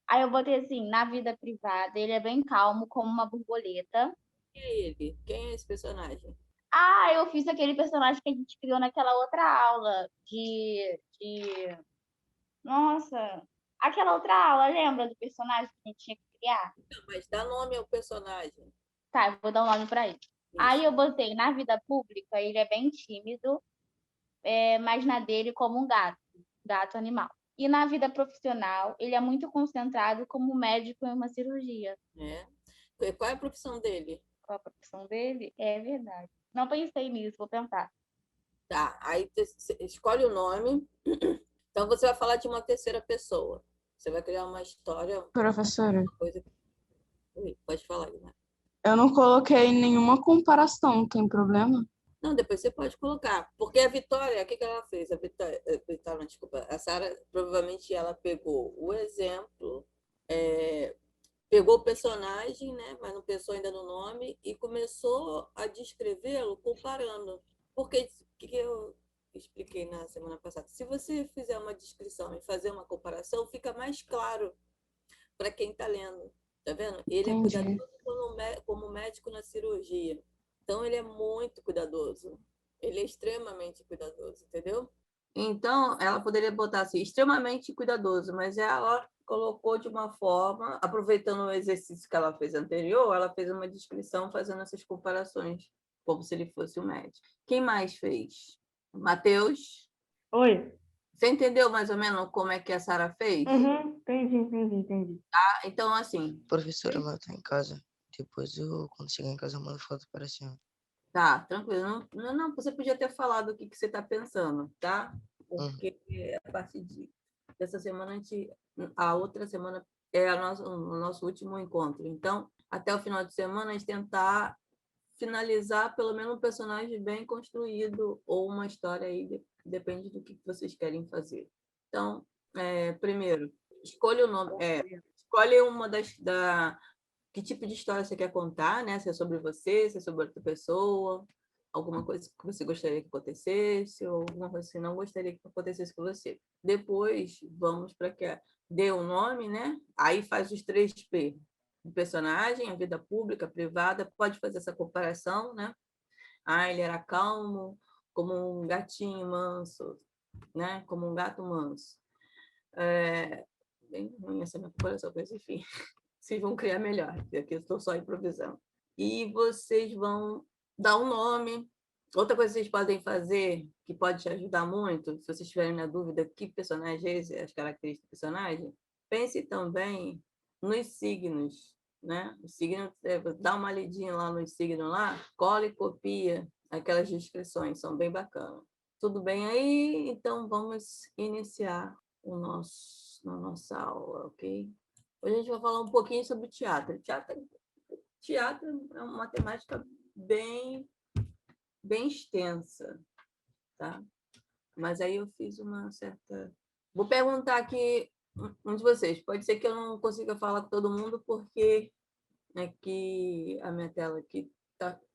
Aí eu botei assim, na vida privada, ele é bem calmo, como uma borboleta. Quem é ele? Quem é esse personagem? Ah, eu fiz aquele personagem que a gente criou naquela outra aula Nossa, aquela outra aula, lembra do personagem que a gente tinha que criar? Não, mas dá nome ao personagem. Tá, eu vou dar um nome pra ele. Aí Isso. eu botei, na vida pública, ele é bem tímido, mas na dele como um gato, gato animal. E na vida profissional, ele é muito concentrado como médico em uma cirurgia. Né? Qual é a profissão dele? Qual a profissão dele? É verdade. Não pensei nisso, vou pensar. Tá, aí você escolhe o nome. Então você vai falar de uma terceira pessoa. Você vai criar uma história, Professora, uma coisa. Ui, pode falar, Guilherme. eu não coloquei nenhuma comparação, tem problema? Não, depois você pode colocar. Porque a Vitória, o que ela fez? A Vitória, não, desculpa. A Sara, provavelmente, ela pegou o exemplo, pegou o personagem, né? Mas não pensou ainda no nome, e começou a descrevê-lo comparando. Porque o que eu expliquei na semana passada? Se você fizer uma descrição e fazer uma comparação, fica mais claro para quem está lendo. Tá vendo? Ele é Entendi. cuidadoso como médico na cirurgia. Então, ele é muito cuidadoso. Ele é extremamente cuidadoso, entendeu? Então, ela poderia botar assim, extremamente cuidadoso, mas ela colocou de uma forma, aproveitando o exercício que ela fez anterior, ela fez uma descrição fazendo essas comparações, como se ele fosse o médico. Quem mais fez? Matheus? Oi. Você entendeu mais ou menos como é que a Sara fez? Uhum, entendi. Então, assim, Professora, ela tá em casa. Depois eu, quando chegar em casa, eu mando foto para a senhora. tá, tranquilo. Não, você podia ter falado o que você está pensando, tá? Uhum. Porque a partir dessa semana, a outra semana é o nosso último encontro. Então, até o final de semana, a gente tentar finalizar pelo menos um personagem bem construído ou uma história aí, depende do que vocês querem fazer. Então, primeiro, escolha o nome, escolhe uma que tipo de história você quer contar, né? Se é sobre você, se é sobre outra pessoa, alguma coisa que você gostaria que acontecesse, ou alguma coisa que você não gostaria que acontecesse com você. Depois, vamos para que dê o nome, né? Aí faz os 3P. O personagem, a vida pública, privada, pode fazer essa comparação, né? Ah, ele era calmo, como um gatinho manso, né? Como um gato manso. Bem ruim essa minha comparação, mas enfim. Vocês vão criar melhor, porque aqui eu estou só improvisando. E vocês vão dar um nome. Outra coisa que vocês podem fazer, que pode te ajudar muito, se vocês estiverem na dúvida que personagem é esse, as características do personagem, pense também nos signos, né? O signo, dá uma lidinha lá nos signos lá, cola e copia aquelas descrições, são bem bacanas. Tudo bem aí? Então vamos iniciar na nossa aula, ok? Hoje a gente vai falar um pouquinho sobre teatro. Teatro é uma temática bem extensa, tá? Mas aí eu fiz uma certa... Vou perguntar aqui um de vocês. Pode ser que eu não consiga falar com todo mundo, porque aqui a minha tela aqui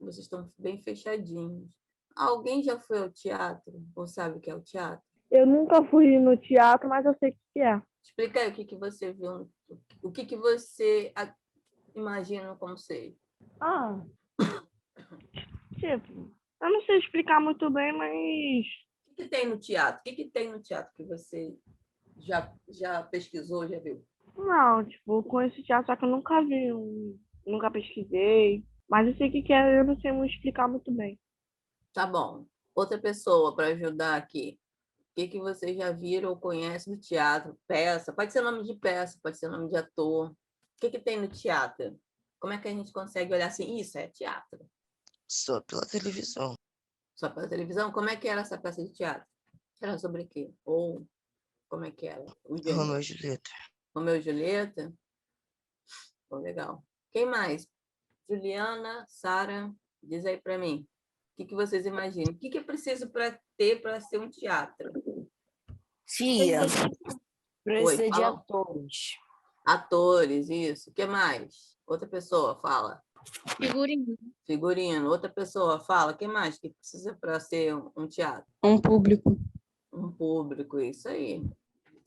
vocês estão bem fechadinhos. Alguém já foi ao teatro ou sabe o que é o teatro? Eu nunca fui no teatro, mas eu sei o que é. Explica aí o que você viu, o que você imagina como seja. Ah, tipo, eu não sei explicar muito bem, mas O que tem no teatro? O que tem no teatro que você já pesquisou, já viu? não, tipo, eu conheço teatro, só que eu nunca vi, nunca pesquisei. Mas eu sei o que é, eu não sei muito explicar muito bem. Tá bom. Outra pessoa para ajudar aqui. O que vocês já viram ou conhecem do teatro? Peça. Pode ser nome de peça, pode ser nome de ator. O que tem no teatro? Como é que a gente consegue olhar assim? Isso é teatro. Só pela televisão. Só pela televisão? Como é que era essa peça de teatro? Era sobre o quê? Ou como é que era? O Romeu gênero? e Julieta. Romeu e Julieta? Oh, legal. Quem mais? Juliana, Sara, diz aí para mim. O que vocês imaginam? O que é preciso para ser um teatro? Tia, Oi, precisa de fala. atores. Atores, isso. O que mais? Outra pessoa fala. Figurinha. Figurino. Outra pessoa fala. O que mais que precisa para ser um teatro? Um público. Um público, isso aí.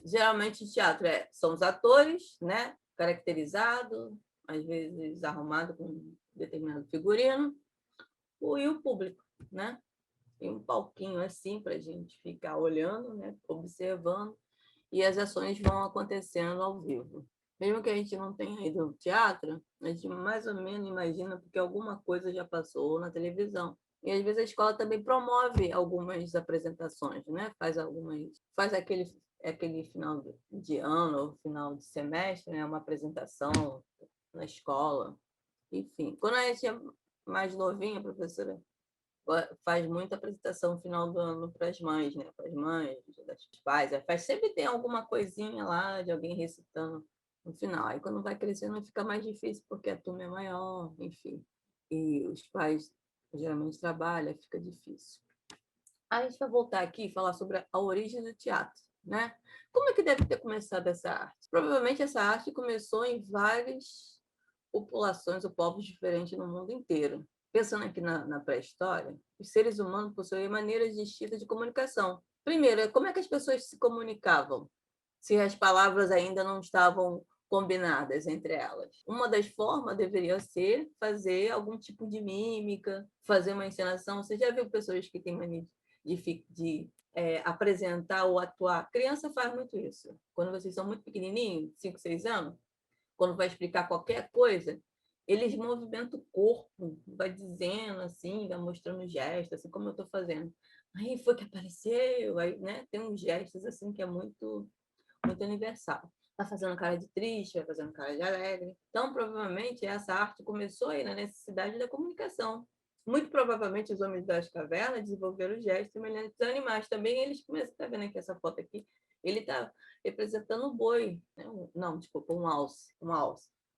Geralmente, teatro são os atores, né? Caracterizado, às vezes arrumado com determinado figurino, e o público, né? Tem um palquinho assim para a gente ficar olhando, né? Observando, e as ações vão acontecendo ao vivo. Mesmo que a gente não tenha ido ao teatro, a gente mais ou menos imagina porque alguma coisa já passou na televisão. E às vezes a escola também promove algumas apresentações, né? Faz aquele final de ano ou final de semestre, né? Uma apresentação na escola. Enfim, quando a gente é mais novinha, a professora faz muita apresentação no final do ano para as mães, né? Para as mães, das pais. Sempre tem alguma coisinha lá de alguém recitando no final. Aí quando vai crescendo fica mais difícil porque a turma é maior, enfim. E os pais geralmente trabalham, fica difícil. Aí a gente vai voltar aqui e falar sobre a origem do teatro, né? Como é que deve ter começado essa arte? Provavelmente essa arte começou em várias populações ou povos diferentes no mundo inteiro. Pensando aqui na pré-história, os seres humanos possuíam maneiras distintas de comunicação. Primeiro, como é que as pessoas se comunicavam, se as palavras ainda não estavam combinadas entre elas? Uma das formas deveria ser fazer algum tipo de mímica, fazer uma encenação. Você já viu pessoas que têm mania de apresentar ou atuar? Criança faz muito isso. Quando vocês são muito pequenininhos, 5, 6 anos, quando vai explicar qualquer coisa, eles movimentam o corpo, vai dizendo assim, vai mostrando gestos, assim como eu estou fazendo. Aí foi que apareceu, aí, né? Tem uns gestos assim que é muito, muito universal. Vai fazendo cara de triste, vai fazendo cara de alegre. Então, provavelmente, essa arte começou aí na necessidade da comunicação. Muito provavelmente, os homens das cavernas desenvolveram gestos semelhantes aos animais. Também eles começam, está vendo aqui essa foto aqui? Ele está representando um boi, né? Não, desculpa, um alce.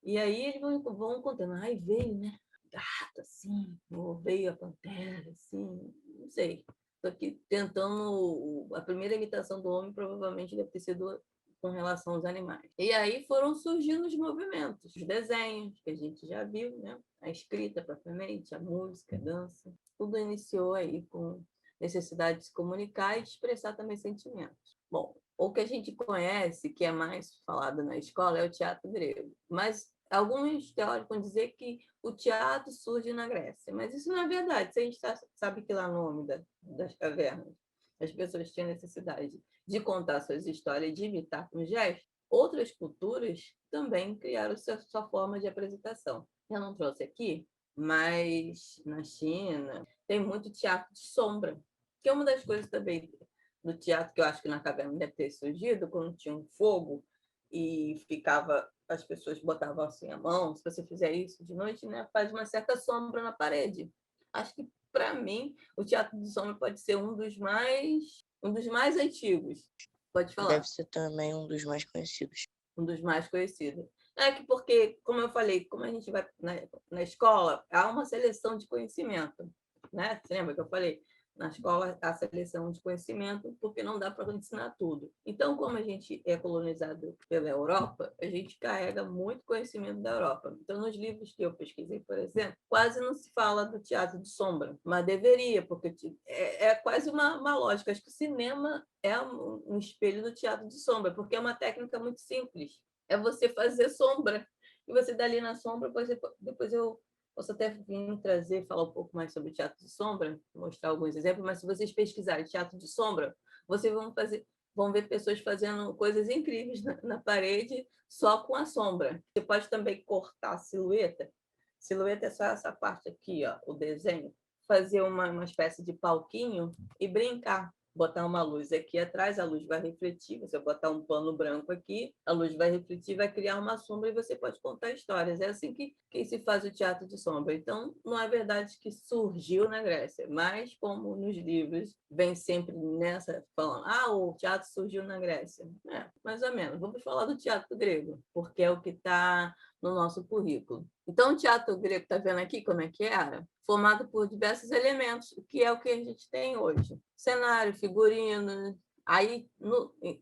E aí eles vão contando, ai, veio, né? Gato, assim, ou veio a pantera, assim, não sei. Estou aqui tentando. A primeira imitação do homem provavelmente deve ter sido com relação aos animais. E aí foram surgindo os movimentos, os desenhos, que a gente já viu, né? A escrita propriamente, a música, a dança. Tudo iniciou aí com necessidade de se comunicar e de expressar também sentimentos. Bom, o que a gente conhece, que é mais falado na escola, é o teatro grego. Mas alguns teóricos vão dizer que o teatro surge na Grécia. Mas isso não é verdade. Se a gente sabe que lá no Homem das Cavernas as pessoas tinham necessidade de contar suas histórias e de imitar com gestos, outras culturas também criaram sua forma de apresentação. Eu não trouxe aqui, mas na China tem muito teatro de sombra, que é uma das coisas também do teatro que eu acho que na caverna deve ter surgido, quando tinha um fogo e as pessoas botavam assim a mão, se você fizer isso de noite, né, faz uma certa sombra na parede. Acho que, para mim, o teatro de sombra pode ser um dos mais antigos. Pode falar. Deve ser também um dos mais conhecidos. Um dos mais conhecidos. Porque, como eu falei, como a gente vai na escola, há uma seleção de conhecimento, né? Você lembra que eu falei? Na escola, há seleção de conhecimento, porque não dá para ensinar tudo. Então, como a gente é colonizado pela Europa, a gente carrega muito conhecimento da Europa. Então, nos livros que eu pesquisei, por exemplo, quase não se fala do teatro de sombra, mas deveria, porque é quase uma lógica. Acho que o cinema é um espelho do teatro de sombra, porque é uma técnica muito simples. É você fazer sombra. E você dali na sombra, depois eu posso até vir falar um pouco mais sobre o teatro de sombra, mostrar alguns exemplos, mas se vocês pesquisarem teatro de sombra, vocês vão ver pessoas fazendo coisas incríveis na parede só com a sombra. Você pode também cortar a silhueta. Silhueta é só essa parte aqui, ó, o desenho. Fazer uma espécie de palquinho e brincar. Botar uma luz aqui atrás, a luz vai refletir. Você botar um pano branco aqui, a luz vai refletir, vai criar uma sombra e você pode contar histórias. É assim que se faz o teatro de sombra. Então, não é verdade que surgiu na Grécia, mas como nos livros vem sempre nessa falando, o teatro surgiu na Grécia. Mais ou menos. Vamos falar do teatro grego, porque é o que está no nosso currículo. Então, o teatro grego, está vendo aqui como é que era? Formado por diversos elementos, que é o que a gente tem hoje. Cenário, figurino, Aí,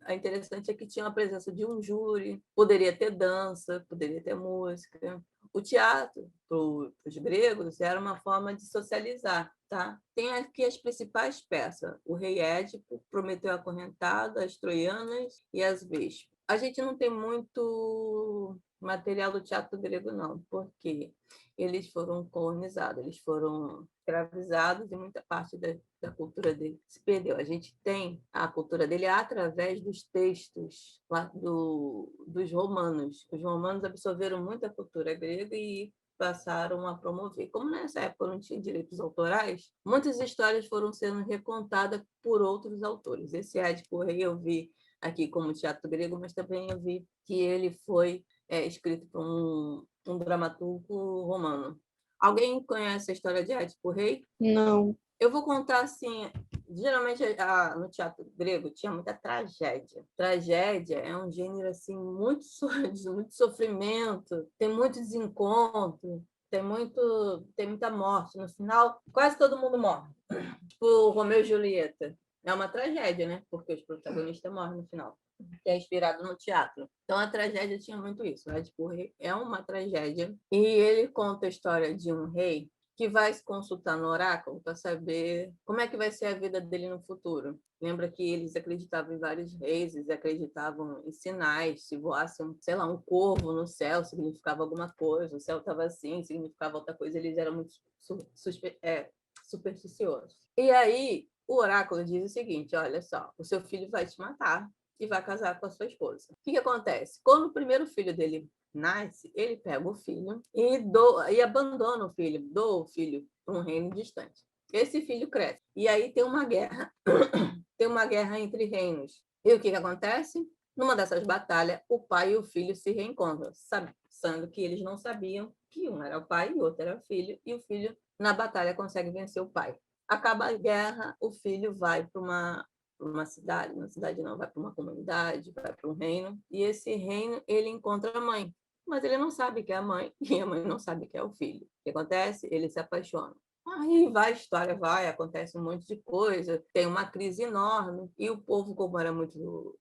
é interessante é que tinha a presença de um júri, poderia ter dança, poderia ter música. O teatro, para os gregos, era uma forma de socializar. Tá? Tem aqui as principais peças: o rei Édipo, Prometeu Acorrentado, as Troianas e as Vespas. A gente não tem muito material do teatro grego, não, porque eles foram colonizados, eles foram escravizados e muita parte da cultura dele se perdeu. A gente tem a cultura dele através dos textos lá dos romanos. Os romanos absorveram muita cultura grega e passaram a promover. Como nessa época não tinha direitos autorais, muitas histórias foram sendo recontadas por outros autores. Esse Édipo Rei eu vi aqui como teatro grego, mas também eu vi que ele foi escrito por um dramaturgo romano. Alguém conhece a história de Édipo Rei? Não. Eu vou contar assim, geralmente no teatro grego tinha muita tragédia. Tragédia é um gênero assim muito muito sofrimento, tem muito desencontro, tem muita morte. No final, quase todo mundo morre. Tipo Romeu e Julieta. É uma tragédia, né? Porque os protagonistas morrem no final. Que é inspirado no teatro. Então a tragédia tinha muito isso. O Édipo Rei é uma tragédia e ele conta a história de um rei que vai se consultar no oráculo para saber como é que vai ser a vida dele no futuro. Lembra que eles acreditavam em vários reis, eles acreditavam em sinais, se voasse sei lá, um corvo no céu, significava alguma coisa, o céu estava assim, significava outra coisa, eles eram muito supersticiosos. E aí, o oráculo diz o seguinte: olha só, o seu filho vai te matar e vai casar com a sua esposa. O que acontece? Quando o primeiro filho dele nasce, ele pega o filho e abandona o filho, doa o filho para um reino distante. Esse filho cresce. E aí tem uma guerra. Tem uma guerra entre reinos. E o que acontece? Numa dessas batalhas, o pai e o filho se reencontram, sendo que eles não sabiam que um era o pai e o outro era o filho, e o filho, na batalha, consegue vencer o pai. Acaba a guerra, o filho vai para uma cidade não, vai para uma comunidade, vai para um reino, e esse reino ele encontra a mãe, mas ele não sabe que é a mãe, e a mãe não sabe que é o filho. O que acontece? Ele se apaixona. Aí vai, a história vai, acontece um monte de coisa, tem uma crise enorme, e o povo, como era muito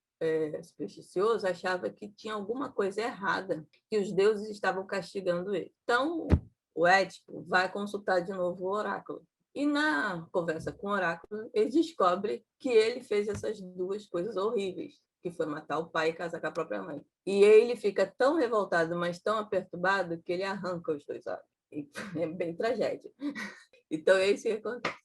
supersticioso, achava que tinha alguma coisa errada, que os deuses estavam castigando ele. Então, o Édipo vai consultar de novo o oráculo. E na conversa com o oráculo, ele descobre que ele fez essas duas coisas horríveis, que foi matar o pai e casar com a própria mãe. E ele fica tão revoltado, mas tão aperturbado, que ele arranca os dois olhos. E é bem tragédia. Então, é isso que acontece.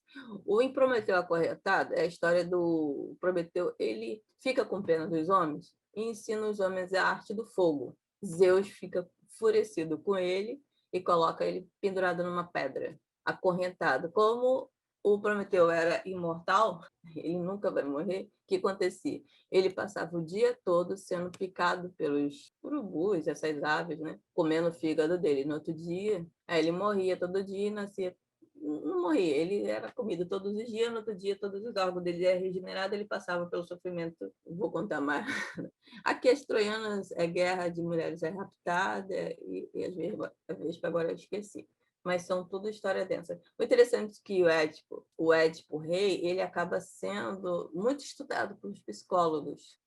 O Em Prometeu Acorrentado é a história do Prometeu. Ele fica com pena dos homens e ensina os homens a arte do fogo. Zeus fica enfurecido com ele e coloca ele pendurado numa pedra, acorrentado. Como o Prometeu era imortal, ele nunca vai morrer, o que acontecia? Ele passava o dia todo sendo picado pelos urubus, essas aves, né? Comendo o fígado dele. No outro dia, aí ele morria todo dia e nascia. Não morria, ele era comido todos os dias, no outro dia todos os órgãos dele eram regenerados, ele passava pelo sofrimento, vou contar mais. Aqui as troianas é guerra de mulheres é raptada, e às vezes agora eu esqueci. Mas são tudo história densa. O interessante é que o Édipo Rei, ele acaba sendo muito estudado pelos psicólogos,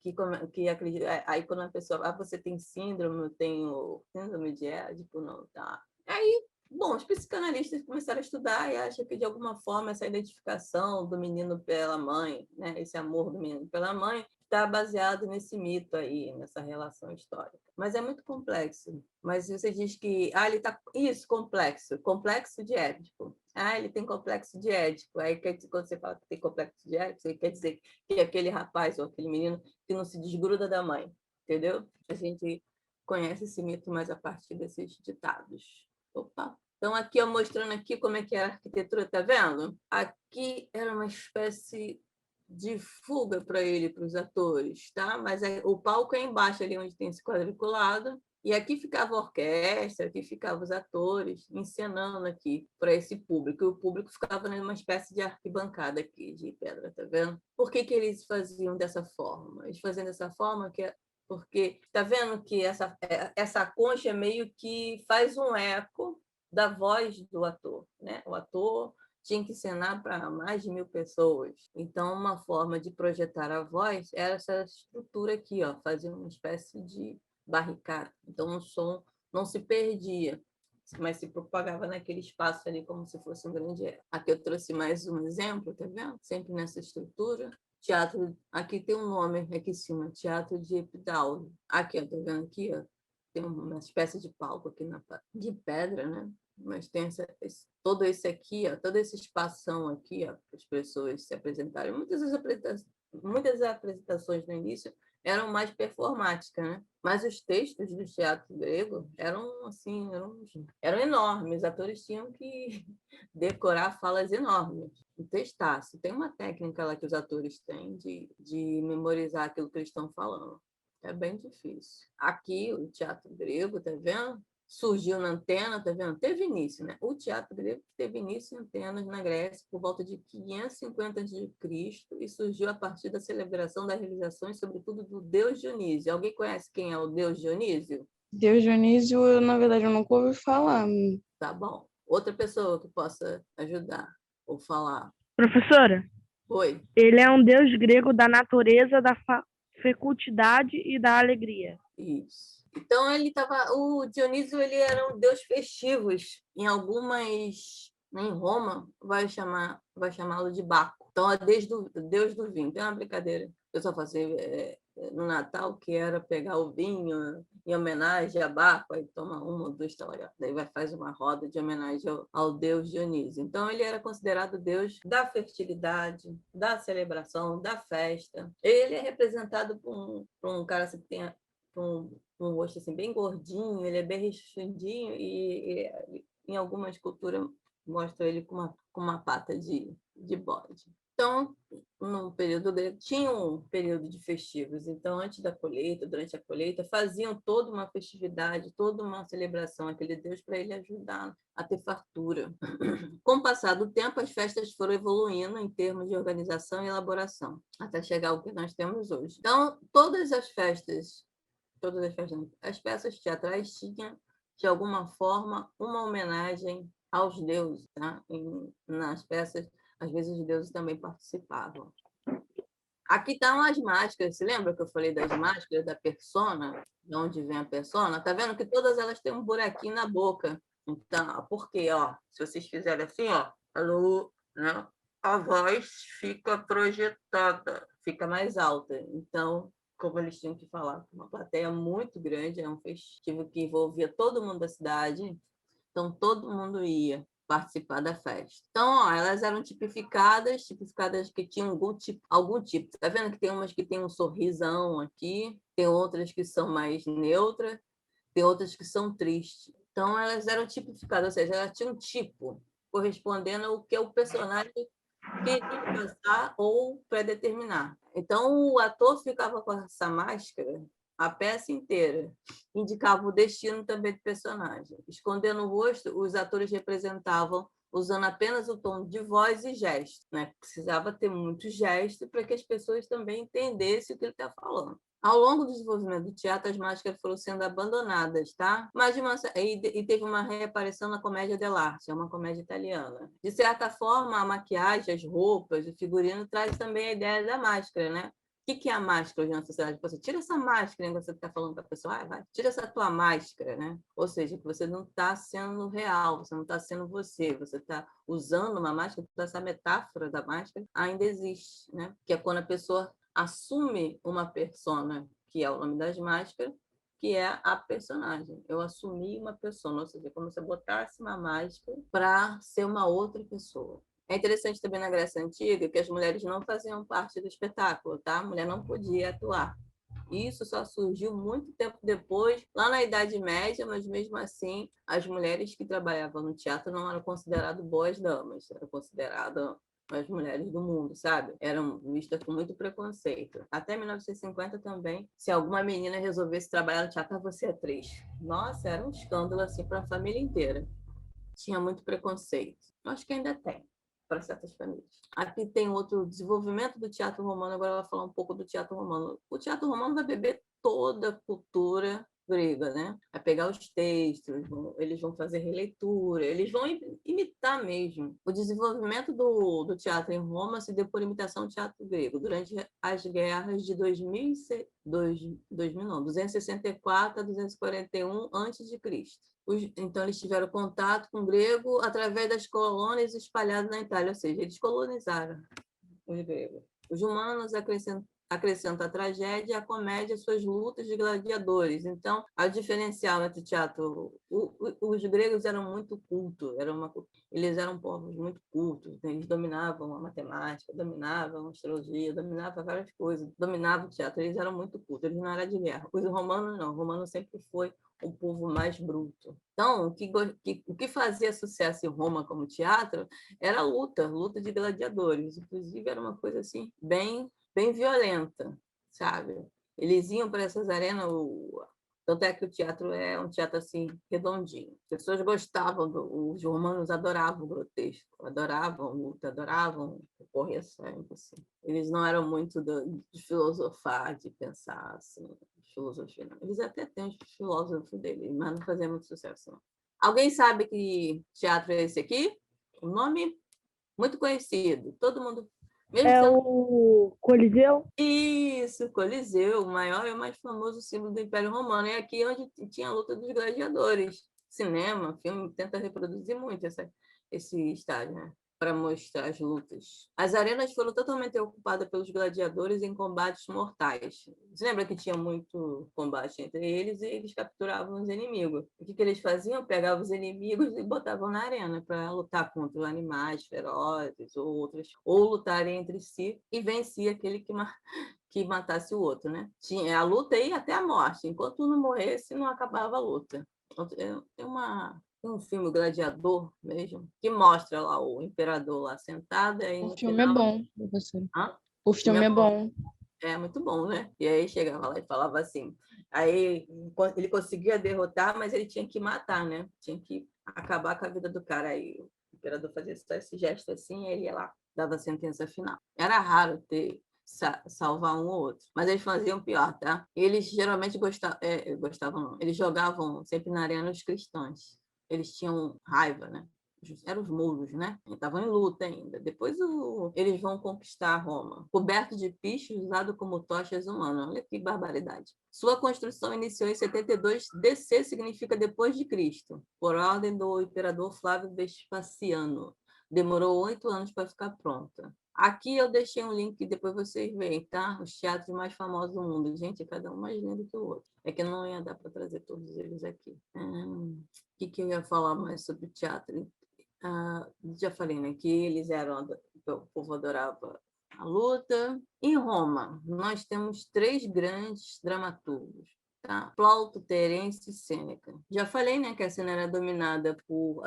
que acreditam, aí quando a pessoa, você tem síndrome, eu tenho síndrome de Édipo, não, tá. Aí bom, os psicanalistas começaram a estudar e acham que, de alguma forma, essa identificação do menino pela mãe, né, esse amor do menino pela mãe, está baseado nesse mito aí, nessa relação histórica. Mas é muito complexo. Mas você diz que ele está... Isso, complexo de Édipo. Ele tem complexo de Édipo. Aí, quando você fala que tem complexo de Édipo, você quer dizer que é aquele rapaz ou aquele menino que não se desgruda da mãe, entendeu? A gente conhece esse mito mais a partir desses ditados. Opa. Então, aqui, eu mostrando aqui como é que era a arquitetura, tá vendo? Aqui era uma espécie de fuga para ele, para os atores, tá? Mas o palco é embaixo, ali onde tem esse quadriculado, e aqui ficava a orquestra, aqui ficavam os atores, encenando aqui para esse público, e o público ficava numa espécie de arquibancada aqui, de pedra, tá vendo? Por que eles faziam dessa forma? Eles faziam dessa forma porque está vendo que essa concha meio que faz um eco da voz do ator, né? O ator tinha que encenar para mais de 1.000 pessoas. Então, uma forma de projetar a voz era essa estrutura aqui, ó, fazia uma espécie de barricada. Então, o som não se perdia, mas se propagava naquele espaço ali como se fosse um grande eco. Aqui eu trouxe mais um exemplo, tá vendo? Sempre nessa estrutura. Teatro, aqui tem um nome aqui em cima, Teatro de Epidauro. Aqui, ó, tá vendo aqui, ó? Tem uma espécie de palco aqui de pedra, né? Mas tem todo esse aqui, ó, todo esse espação aqui, ó, para as pessoas se apresentarem. Muitas apresentações no início eram mais performáticas, né? Mas os textos do teatro grego eram assim, eram enormes. Os atores tinham que decorar falas enormes, testar. Se tem uma técnica lá que os atores têm de memorizar aquilo que eles estão falando. É bem difícil. Aqui, o teatro grego, tá vendo? Surgiu na Antena, tá vendo? Teve início, né? O teatro grego teve início em Atenas, na Grécia, por volta de 550 a.C. e surgiu a partir da celebração das realizações, sobretudo do deus Dionísio. Alguém conhece quem é o deus Dionísio? Deus Dionísio, na verdade, eu nunca ouvi falar. Tá bom. Outra pessoa que possa ajudar ou falar. Professora, Oi. ele é um deus grego da natureza, da fecundidade e da alegria. Isso. Então o Dionísio ele era um deus festivos. Em Roma vai chamá-lo de Baco. Então é deus do vinho. Tem uma brincadeira que eu só fazia no Natal, que era pegar o vinho em homenagem a Baco, aí toma uma ou duas, tá legal. Daí faz uma roda de homenagem ao deus Dionísio. Então ele era considerado deus da fertilidade, da celebração, da festa. Ele é representado por um cara assim, que tem um rosto assim, bem gordinho, ele é bem rechonchudinho e em algumas culturas mostra ele com uma pata de bode. Então, no período grego, tinha um período de festivos. Então, antes da colheita, durante a colheita, faziam toda uma festividade, toda uma celebração àquele Deus para ele ajudar a ter fartura. Com o passar do tempo, as festas foram evoluindo em termos de organização e elaboração, até chegar ao que nós temos hoje. Então, as peças teatrais tinham, de alguma forma, uma homenagem aos deuses. Tá? Nas peças, às vezes, os deuses também participavam. Aqui estão as máscaras. Você lembra que eu falei das máscaras, da persona? De onde vem a persona? Está vendo que todas elas têm um buraquinho na boca. Então, por quê? Ó, se vocês fizerem assim, ó, né? A voz fica projetada, fica mais alta. Então, como eles tinham que falar, uma plateia muito grande, é um festivo que envolvia todo mundo da cidade, então todo mundo ia participar da festa. Então, ó, elas eram tipificadas que tinham algum tipo. Tá vendo que tem umas que tem um sorrisão aqui, tem outras que são mais neutras, tem outras que são tristes. Então, elas eram tipificadas, ou seja, elas tinham um tipo, correspondendo ao que o personagem queria passar ou predeterminar. Então, o ator ficava com essa máscara a peça inteira, indicava o destino também do personagem. Escondendo o rosto, os atores representavam usando apenas o tom de voz e gesto, né? Precisava ter muito gesto para que as pessoas também entendessem o que ele está falando. Ao longo do desenvolvimento do teatro, as máscaras foram sendo abandonadas, tá? E teve uma reaparição na comédia dell'arte, é uma comédia italiana. De certa forma, a maquiagem, as roupas, o figurino traz também a ideia da máscara, né? O que é a máscara hoje na sociedade? Você tira essa máscara, né? Você está falando para a pessoa, vai, tira essa tua máscara, né? Ou seja, que você não está sendo real, você não está sendo você está usando uma máscara, essa metáfora da máscara ainda existe, né? Que é quando a pessoa assume uma persona, que é o nome das máscaras, que é a personagem. Eu assumi uma persona, ou seja, como se eu botasse uma máscara para ser uma outra pessoa. É interessante também na Grécia Antiga que as mulheres não faziam parte do espetáculo, tá? A mulher não podia atuar. Isso só surgiu muito tempo depois, lá na Idade Média, mas mesmo assim, as mulheres que trabalhavam no teatro não eram consideradas boas damas, eram consideradas as mulheres do mundo, sabe? Eram vistas com muito preconceito. Até 1950 também, se alguma menina resolvesse trabalhar no teatro, você é atriz. Nossa, era um escândalo assim para a família inteira. Tinha muito preconceito. Acho que ainda tem para certas famílias. Aqui tem outro desenvolvimento do teatro romano, agora ela vai falar um pouco do teatro romano. O teatro romano vai beber toda a cultura grega, né? A pegar os textos, eles vão fazer releitura, eles vão imitar mesmo. O desenvolvimento do teatro em Roma se deu por imitação do teatro grego durante as guerras de 264 a 241 a.C. Então, eles tiveram contato com o grego através das colônias espalhadas na Itália, ou seja, eles colonizaram os gregos. Os romanos acrescentam a tragédia e a comédia suas lutas de gladiadores. Então, a diferencial entre o teatro... Os gregos eram muito cultos, eles eram povos muito cultos, né? Eles dominavam a matemática, dominavam a astrologia, dominavam várias coisas, dominavam o teatro, eles eram muito cultos, eles não eram de guerra. Os romanos não, o romano sempre foi o povo mais bruto. Então, o que fazia sucesso em Roma como teatro era a luta de gladiadores. Inclusive, era uma coisa assim, bem violenta, sabe? Eles iam para essas arenas, tanto é que o teatro é um teatro assim, redondinho. As pessoas gostavam, os romanos adoravam o grotesco, adoravam luta, adoravam correr sangue. Assim. Eles não eram muito de filosofar, de pensar assim, de filosofia. Não. Eles até têm os filósofos deles, mas não faziam muito sucesso. Não. Alguém sabe que teatro é esse aqui? Um nome muito conhecido, todo mundo... O Coliseu? Isso, Coliseu, o maior e o mais famoso símbolo do Império Romano. É aqui onde tinha a luta dos gladiadores. Cinema, filme, tenta reproduzir muito esse estágio, né? Para mostrar as lutas. As arenas foram totalmente ocupadas pelos gladiadores em combates mortais. Você lembra que tinha muito combate entre eles e eles capturavam os inimigos? O que eles faziam? Pegavam os inimigos e botavam na arena para lutar contra animais ferozes ou outros, ou lutarem entre si e vencia aquele que matasse o outro, né? Tinha a luta aí até a morte. Enquanto um não morresse, não acabava a luta. Tem um filme, o Gladiador, mesmo, que mostra lá o imperador lá sentado. Aí O no filme é final... bom, professor. Hã? O filme é bom. É muito bom, né? E aí chegava lá e falava assim. Aí ele conseguia derrotar, mas ele tinha que matar, né? Tinha que acabar com a vida do cara. Aí o imperador fazia só esse gesto assim, e ele ia lá, dava a sentença final. Era raro ter salvar um ou outro, mas eles faziam pior, tá? Eles geralmente gostavam, não. Eles jogavam sempre na arena os cristãos. Eles tinham raiva, né? Eram os muros, né? Estavam em luta ainda. Depois eles vão conquistar Roma, coberto de pichos, usado como tochas humanas. Olha que barbaridade. Sua construção iniciou em 72 DC, significa depois de Cristo, por ordem do imperador Flávio Vespasiano. Demorou 8 anos para ficar pronta. Aqui eu deixei um link que depois vocês veem, tá? Os teatros mais famosos do mundo. Gente, cada um mais lindo que o outro. É que não ia dar para trazer todos eles aqui. O que eu ia falar mais sobre o teatro? Já falei, né? Que eles eram... O povo adorava a luta. Em Roma, nós temos 3 grandes dramaturgos. Tá? Plauto, Terêncio e Sêneca. Já falei, né? Que a cena era dominada por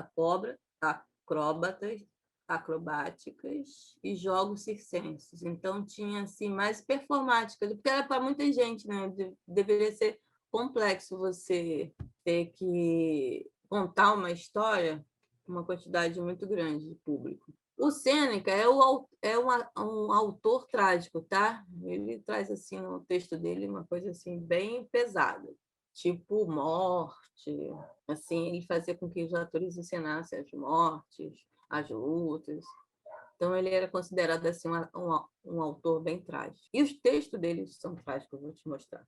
acrobáticas e jogos circenses. Então, tinha assim, mais performática, porque era para muita gente, né? Deveria ser complexo você ter que contar uma história com uma quantidade muito grande de público. O Sêneca um autor trágico, tá? Ele traz assim no texto dele uma coisa assim bem pesada, tipo morte. Assim, ele fazia com que os atores encenassem as mortes, as lutas. Então, ele era considerado assim, um autor bem trágico. E os textos dele são trágicos, vou te mostrar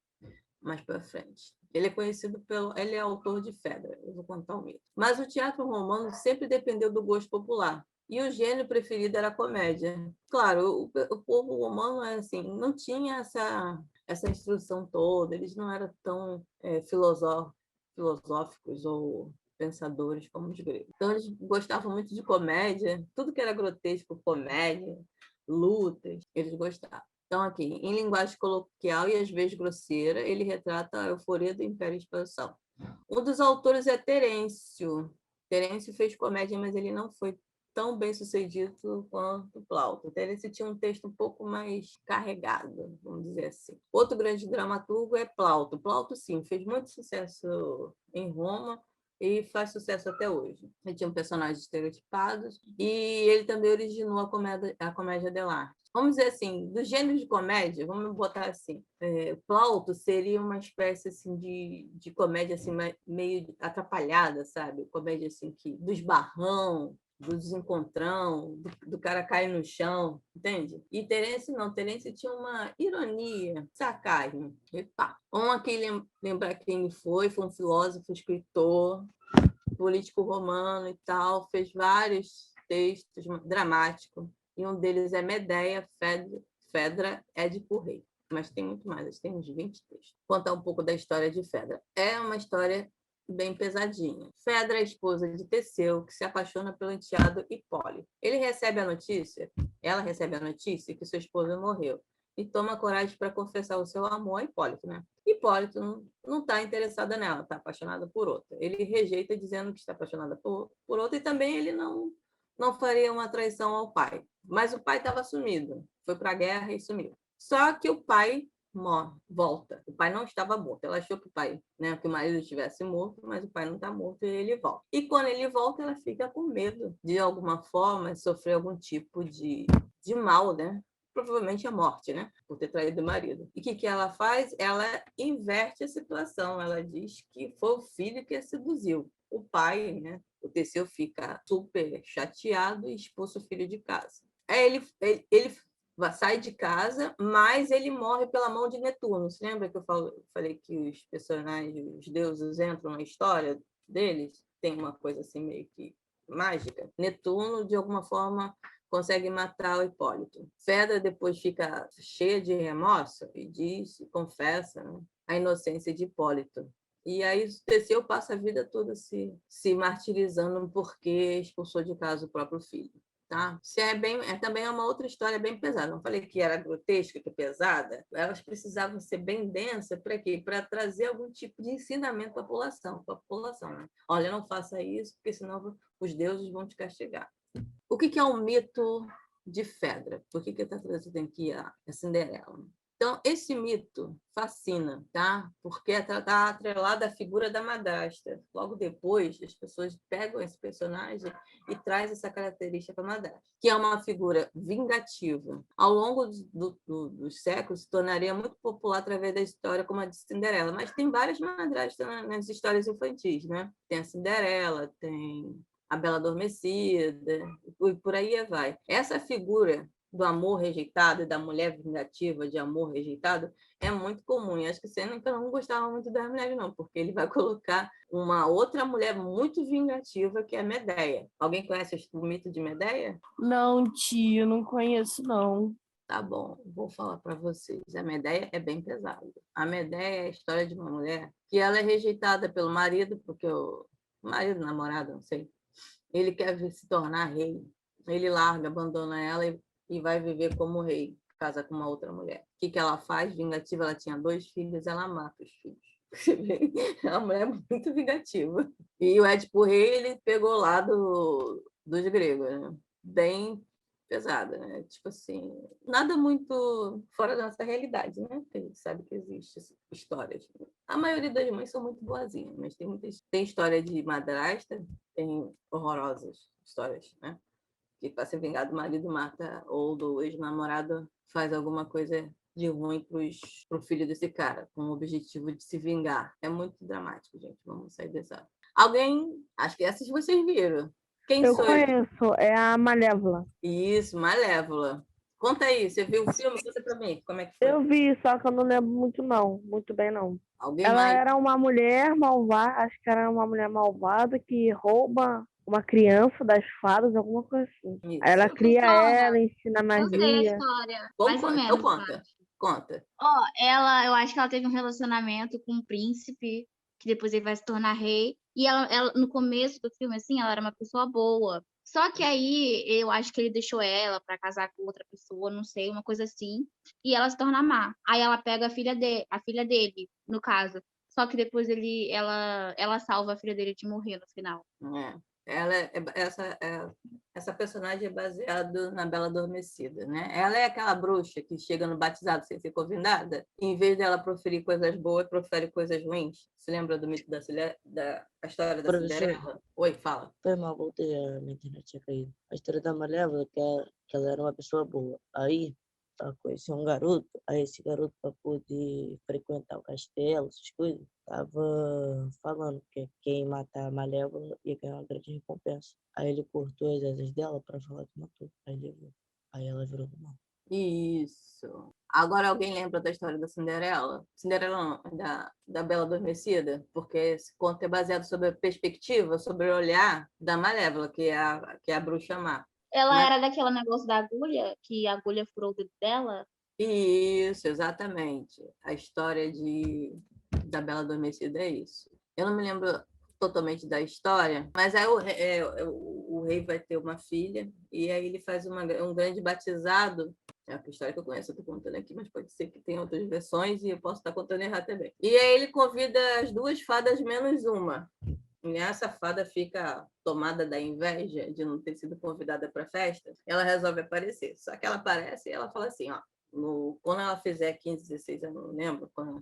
mais para frente. Ele é conhecido ele é autor de Fedra, eu vou contar um mito. Mas o teatro romano sempre dependeu do gosto popular. E o gênero preferido era a comédia. Claro, o povo romano assim, não tinha essa instrução toda, eles não eram tão filosóficos ou pensadores como os gregos. Então, eles gostavam muito de comédia, tudo que era grotesco, comédia, lutas, eles gostavam. Então, aqui, em linguagem coloquial e às vezes grosseira, ele retrata a euforia do Império em expansão. Um dos autores é Terêncio. Terêncio fez comédia, mas ele não foi tão bem sucedido quanto Plauto. Terêncio tinha um texto um pouco mais carregado, vamos dizer assim. Outro grande dramaturgo é Plauto. Plauto, sim, fez muito sucesso em Roma, e faz sucesso até hoje. Ele tinha um personagem estereotipados e ele também originou a comédia dell'arte. Vamos dizer assim, do gênero de comédia, vamos botar assim, Plauto seria uma espécie assim de comédia assim meio atrapalhada, sabe? Comédia assim dos barrão, do desencontrão, do cara cair no chão, entende? E Terence não, Terence tinha uma ironia, sarcasmo, e pá. Vamos aqui lembrar quem ele foi um filósofo, escritor, político romano e tal, fez vários textos dramáticos, e um deles é Medeia, Fedra, Édipo Rei. Mas tem muito mais, tem uns 20 textos. Vou contar um pouco da história de Fedra. É uma história bem pesadinha. Fedra é a esposa de Teseu, que se apaixona pelo enteado Hipólito. Ela recebe a notícia que sua esposa morreu e toma coragem para confessar o seu amor a Hipólito, né? Hipólito não está interessada nela, está apaixonada por outra. Ele rejeita dizendo que está apaixonada por outra e também ele não faria uma traição ao pai. Mas o pai estava sumido, foi para a guerra e sumiu. Só que o pai volta. O pai não estava morto. Ela achou que que o marido estivesse morto, mas o pai não está morto e ele volta. E quando ele volta, ela fica com medo de alguma forma sofrer algum tipo de mal, né? Provavelmente a morte, né? Por ter traído o marido. E o que ela faz? Ela inverte a situação. Ela diz que foi o filho que a seduziu. O pai, né? O Teseu fica super chateado e expulsa o filho de casa. Aí ele sai de casa, mas ele morre pela mão de Netuno. Você lembra que eu falei que os personagens, os deuses entram na história deles? Tem uma coisa assim meio que mágica. Netuno, de alguma forma, consegue matar o Hipólito. Fedra depois fica cheia de remorso e confessa, né, a inocência de Hipólito. E aí Teseu passa a vida toda se martirizando porque expulsou de casa o próprio filho. Tá? Também é uma outra história bem pesada. Não falei que era grotesca, que é pesada. Elas precisavam ser bem densas para quê? Para trazer algum tipo de ensinamento para a população. Né? Olha, não faça isso, porque senão os deuses vão te castigar. O que é um mito de Fedra? Por que está trazendo aqui a Cinderela? Então, esse mito fascina, tá? Porque está atrelado à figura da madrasta. Logo depois, as pessoas pegam esse personagem e trazem essa característica para a madrasta, que é uma figura vingativa. Ao longo dos séculos, se tornaria muito popular através da história como a de Cinderela. Mas tem várias madrastas nas histórias infantis, né? Tem a Cinderela, tem a Bela Adormecida, e por aí vai. Essa figura do amor rejeitado e da mulher vingativa de amor rejeitado é muito comum. E acho que Sêneca não gostava muito das mulheres, não, porque ele vai colocar uma outra mulher muito vingativa, que é Medeia. Alguém conhece o mito de Medeia? Não, tia, não conheço, não. Tá bom, vou falar para vocês. A Medeia é bem pesada. A Medeia é a história de uma mulher que ela é rejeitada pelo marido, porque o marido, namorado, não sei, ele quer se tornar rei. Ele larga, abandona ela e vai viver como rei, casa com uma outra mulher. O que ela faz? Vingativa, ela tinha 2 filhos, ela mata os filhos. É uma mulher muito vingativa. E o Édipo Rei, ele pegou lá dos gregos, né? Bem pesada, né? Tipo assim, nada muito fora da nossa realidade, né? Porque a gente sabe que existem histórias. A maioria das mães são muito boazinhas, mas tem história de madrasta, tem horrorosas histórias, né? Que para se vingar do marido mata, ou do ex-namorado faz alguma coisa de ruim pro filho desse cara, com o objetivo de se vingar. É muito dramático, gente. Vamos sair dessa. Alguém, acho que essas vocês viram. Quem Eu sou conheço, é a Malévola. Isso, Malévola. Conta aí, você viu o filme? Conta para mim, como é que foi? Eu vi, só que eu não lembro muito, não. Muito bem, não. Alguém Ela mais? era uma mulher malvada, acho que era uma mulher malvada que rouba uma criança das fadas, alguma coisa assim. Aí Isso. ela cria ela, ensina Eu sei a magia. história, Bom, mais ou então menos. conta. Conta. Ó, eu acho que ela teve um relacionamento com um príncipe, que depois ele vai se tornar rei. E ela, no começo do filme, assim, ela era uma pessoa boa. Só que aí, eu acho que ele deixou ela pra casar com outra pessoa, não sei, uma coisa assim. E ela se torna má. Aí ela pega a filha dele, no caso. Só que depois ela salva a filha dele de morrer no final. Essa é Essa personagem é baseada na Bela Adormecida, né? Ela é aquela bruxa que chega no batizado sem ser convidada, e em vez dela proferir coisas boas, profere coisas ruins. Se lembra do mito da a história da Professor, Cinderela? Oi, fala. foi mal, voltei, a minha internet tinha caído. A história da Malévola, que ela era uma pessoa boa. Aí, ela conheceu um garoto, aí esse garoto, para poder frequentar o castelo, essas coisas, tava falando que quem matar a Malévola ia ganhar uma grande recompensa. Aí ele cortou as asas dela para falar que matou. Aí levou. Aí ela virou do mal. Isso. Agora alguém lembra da história da Cinderela? Cinderela não, da Bela Adormecida? Porque esse conto é baseado sobre a perspectiva, sobre o olhar da Malévola, que é a bruxa má. Ela Mas era daquele negócio da agulha, que a agulha furou o dedo dela. isso, exatamente. A história da Bela Adormecida é isso. Eu não me lembro totalmente da história, mas aí o rei vai ter uma filha, e aí ele faz um grande batizado. É a história que eu conheço, eu estou contando aqui, mas pode ser que tenha outras versões e eu posso estar contando errado também. E aí ele convida as duas fadas menos uma. E essa fada fica tomada da inveja de não ter sido convidada para a festa, ela resolve aparecer. Só que ela aparece e ela fala assim, ó, quando ela fizer 15, 16 anos, não lembro, quando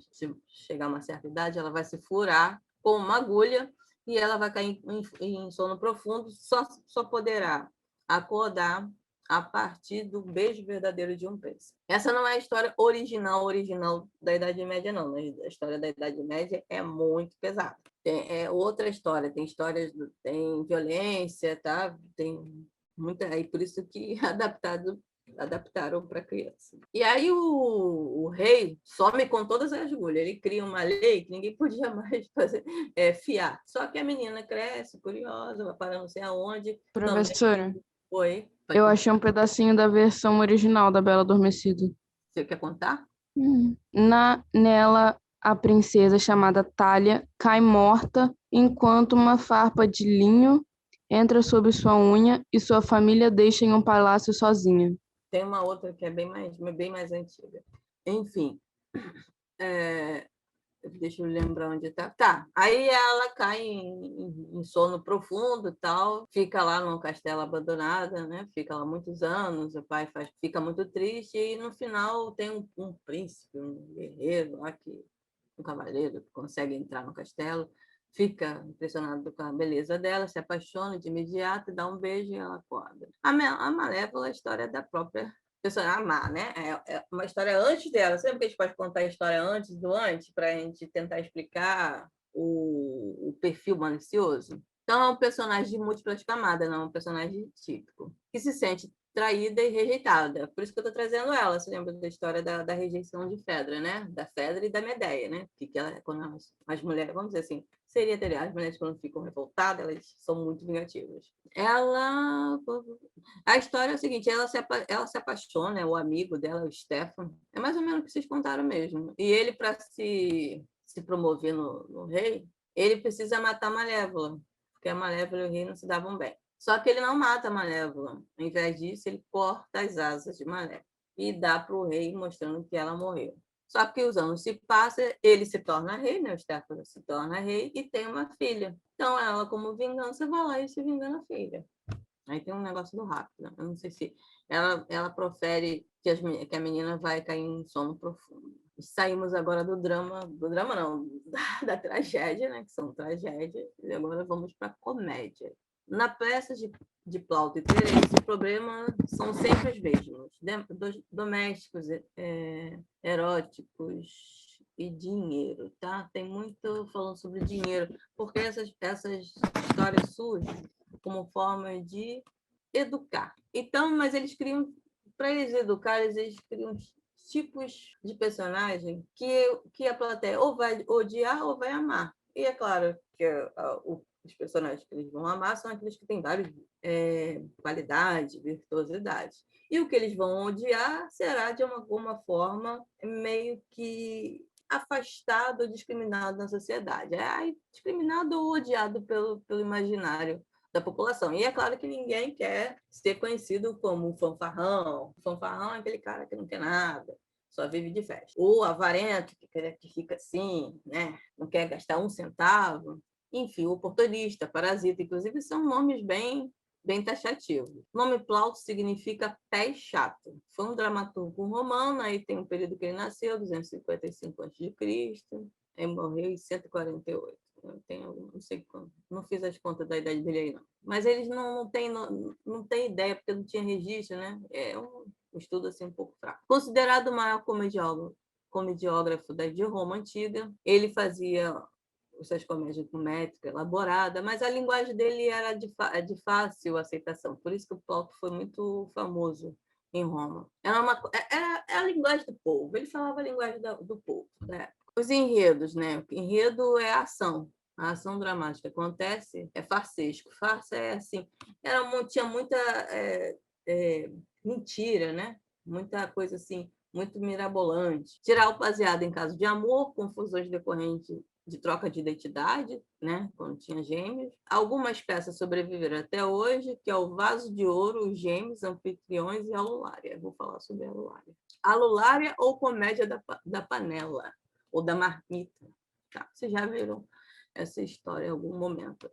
chegar a uma certa idade, ela vai se furar com uma agulha e ela vai cair em sono profundo, só poderá acordar a partir do beijo verdadeiro de um príncipe. Essa não é a história original da Idade Média, não. A história da Idade Média é muito pesada. É outra história, tem violência, tá? Tem muita, aí por isso que adaptaram para criança. E aí o rei some com todas as agulhas, ele cria uma lei que ninguém podia mais fiar. Só que a menina cresce, curiosa, vai para não sei aonde. Professora, Oi, eu achei um pedacinho da versão original da Bela Adormecida. você quer contar? Nela, a princesa chamada Thalia cai morta enquanto uma farpa de linho entra sob sua unha e sua família deixa em um palácio sozinha. Tem uma outra que é bem mais antiga. Enfim, deixa eu lembrar onde está. Tá, aí ela cai em sono profundo, tal, fica lá num castelo abandonada, né? Fica lá muitos anos, o pai fica muito triste e no final tem um príncipe, um guerreiro lá um cavaleiro que consegue entrar no castelo, fica impressionado com a beleza dela, se apaixona de imediato, dá um beijo e ela acorda. A Malévola é a história da própria personagem amar, né? É uma história antes dela. Sempre que a gente pode contar a história antes do antes, para a gente tentar explicar o perfil malicioso. Então, é um personagem de múltiplas camadas, não é um personagem típico, que se sente traída e rejeitada. Por isso que eu estou trazendo ela. Você lembra da história da rejeição de Fedra, né? Da Fedra e da Medeia, né? Que ela, quando as mulheres, vamos dizer assim, seria ter as mulheres quando ficam revoltadas, elas são muito vingativas. A história é o seguinte, ela se apaixona, o amigo dela, o Stefan, é mais ou menos o que vocês contaram mesmo. E ele, para se promover no rei, ele precisa matar a Malévola, porque a Malévola e o rei não se davam bem. Só que ele não mata a Malévola. Ao invés disso, ele corta as asas de Malévola e dá para o rei, mostrando que ela morreu. Só que os anos se passam, ele se torna rei, né? O Stefan se torna rei e tem uma filha. Então, ela, como vingança, vai lá e se vinga na filha. Aí tem um negócio do rápido. Né? Eu não sei se ela profere que a menina vai cair em sono profundo. Saímos agora do drama não, da tragédia, né? Que são tragédias, e agora vamos para a comédia. Na peça de Plauto e Terence, o problema são sempre os mesmos. Domésticos, eróticos e dinheiro, tá? Tem muito falando sobre dinheiro, porque essas histórias surgem como forma de educar. Então, mas para eles educar, eles criam tipos de personagem que a plateia ou vai odiar ou vai amar. E é claro que os personagens que eles vão amar são aqueles que têm várias qualidades, virtuosidade. E o que eles vão odiar será, de alguma forma, meio que afastado ou discriminado na sociedade. Discriminado ou odiado pelo imaginário da população. E é claro que ninguém quer ser conhecido como um fanfarrão. O fanfarrão é aquele cara que não quer nada, só vive de festa. O avarento, que fica assim, né? Não quer gastar um centavo. Enfim, o oportunista, parasita, inclusive, são nomes bem bem taxativo. O nome Plauto significa pé chato. Foi um dramaturgo romano, aí tem um período que ele nasceu, 255 a.C., aí morreu em 148. Eu tenho, não sei quando, não fiz as contas da idade dele aí, não. Mas eles não têm ideia, porque não tinha registro, né? É um estudo assim, um pouco fraco. Considerado o maior comediógrafo de Roma Antiga, ele fazia essas comédias com métrica elaborada, mas a linguagem dele era de fácil aceitação. Por isso que o Plauto foi muito famoso em Roma. Era a linguagem do povo. Ele falava a linguagem do povo, né? Os enredos, né? O enredo é a ação dramática. Acontece, é farsesco. Farsa é assim. Tinha muita mentira, né? Muita coisa assim, muito mirabolante. Tirar o baseado em caso de amor, confusões decorrentes de troca de identidade, né? Quando tinha gêmeos. Algumas peças sobreviveram até hoje, que é o Vaso de Ouro, os Gêmeos, Anfitriões e a Lulária. Vou falar sobre a Lulária. A Lulária ou Comédia da Panela, ou da Marmita. Tá? Vocês já viram essa história em algum momento.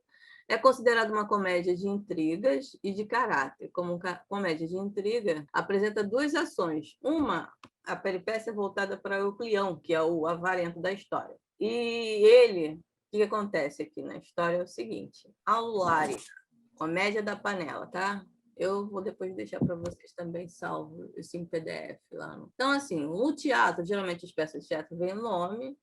É considerada uma comédia de intrigas e de caráter. Como comédia de intriga, apresenta duas ações. Uma, a peripécia voltada para Euclião, que é o avarento da história. E ele, o que acontece aqui na história é o seguinte: a Lulária, Comédia da Panela, tá? Eu vou depois deixar para vocês também salvo esse em PDF lá. Então, assim, o teatro, geralmente as peças de teatro vem o nome,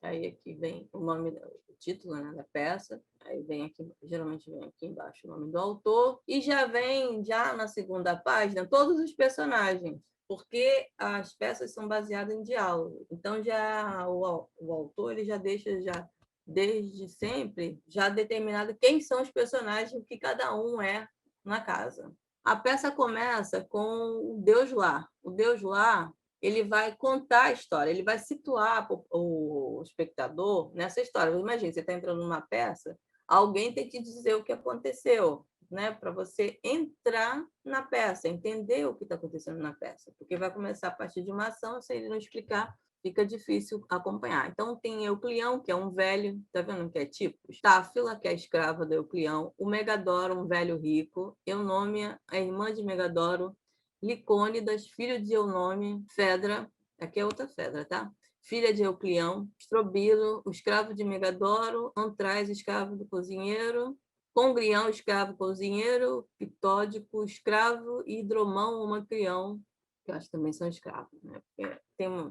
aí aqui vem o nome, o título, né, da peça, aí vem aqui, geralmente vem aqui embaixo o nome do autor, e já vem, já na segunda página, todos os personagens, porque as peças são baseadas em diálogo. Então, já o autor ele já deixa já desde sempre já determinado quem são os personagens, o que cada um é na casa. A peça começa com o Deus lá. O Deus lá, ele vai contar a história, ele vai situar o espectador nessa história. Imagina, você está entrando numa peça, alguém tem que dizer o que aconteceu, né? Para você entrar na peça, entender o que está acontecendo na peça. Porque vai começar a partir de uma ação, se ele não explicar, fica difícil acompanhar. Então, tem Euclião, que é um velho, tá vendo que é tipo? Táfila, que é a escrava do Euclião, o Megadoro, um velho rico, Eunômia, a irmã de Megadoro, Licônidas, filho de Eunômia, Fedra, aqui é outra Fedra, tá? Filha de Euclião, Estrobilo, o escravo de Megadoro, Antrais, escravo do cozinheiro, Congrião, escravo cozinheiro, Pitódico, escravo, e Hidromão, uma crião, que eu acho que também são escravos, né? Porque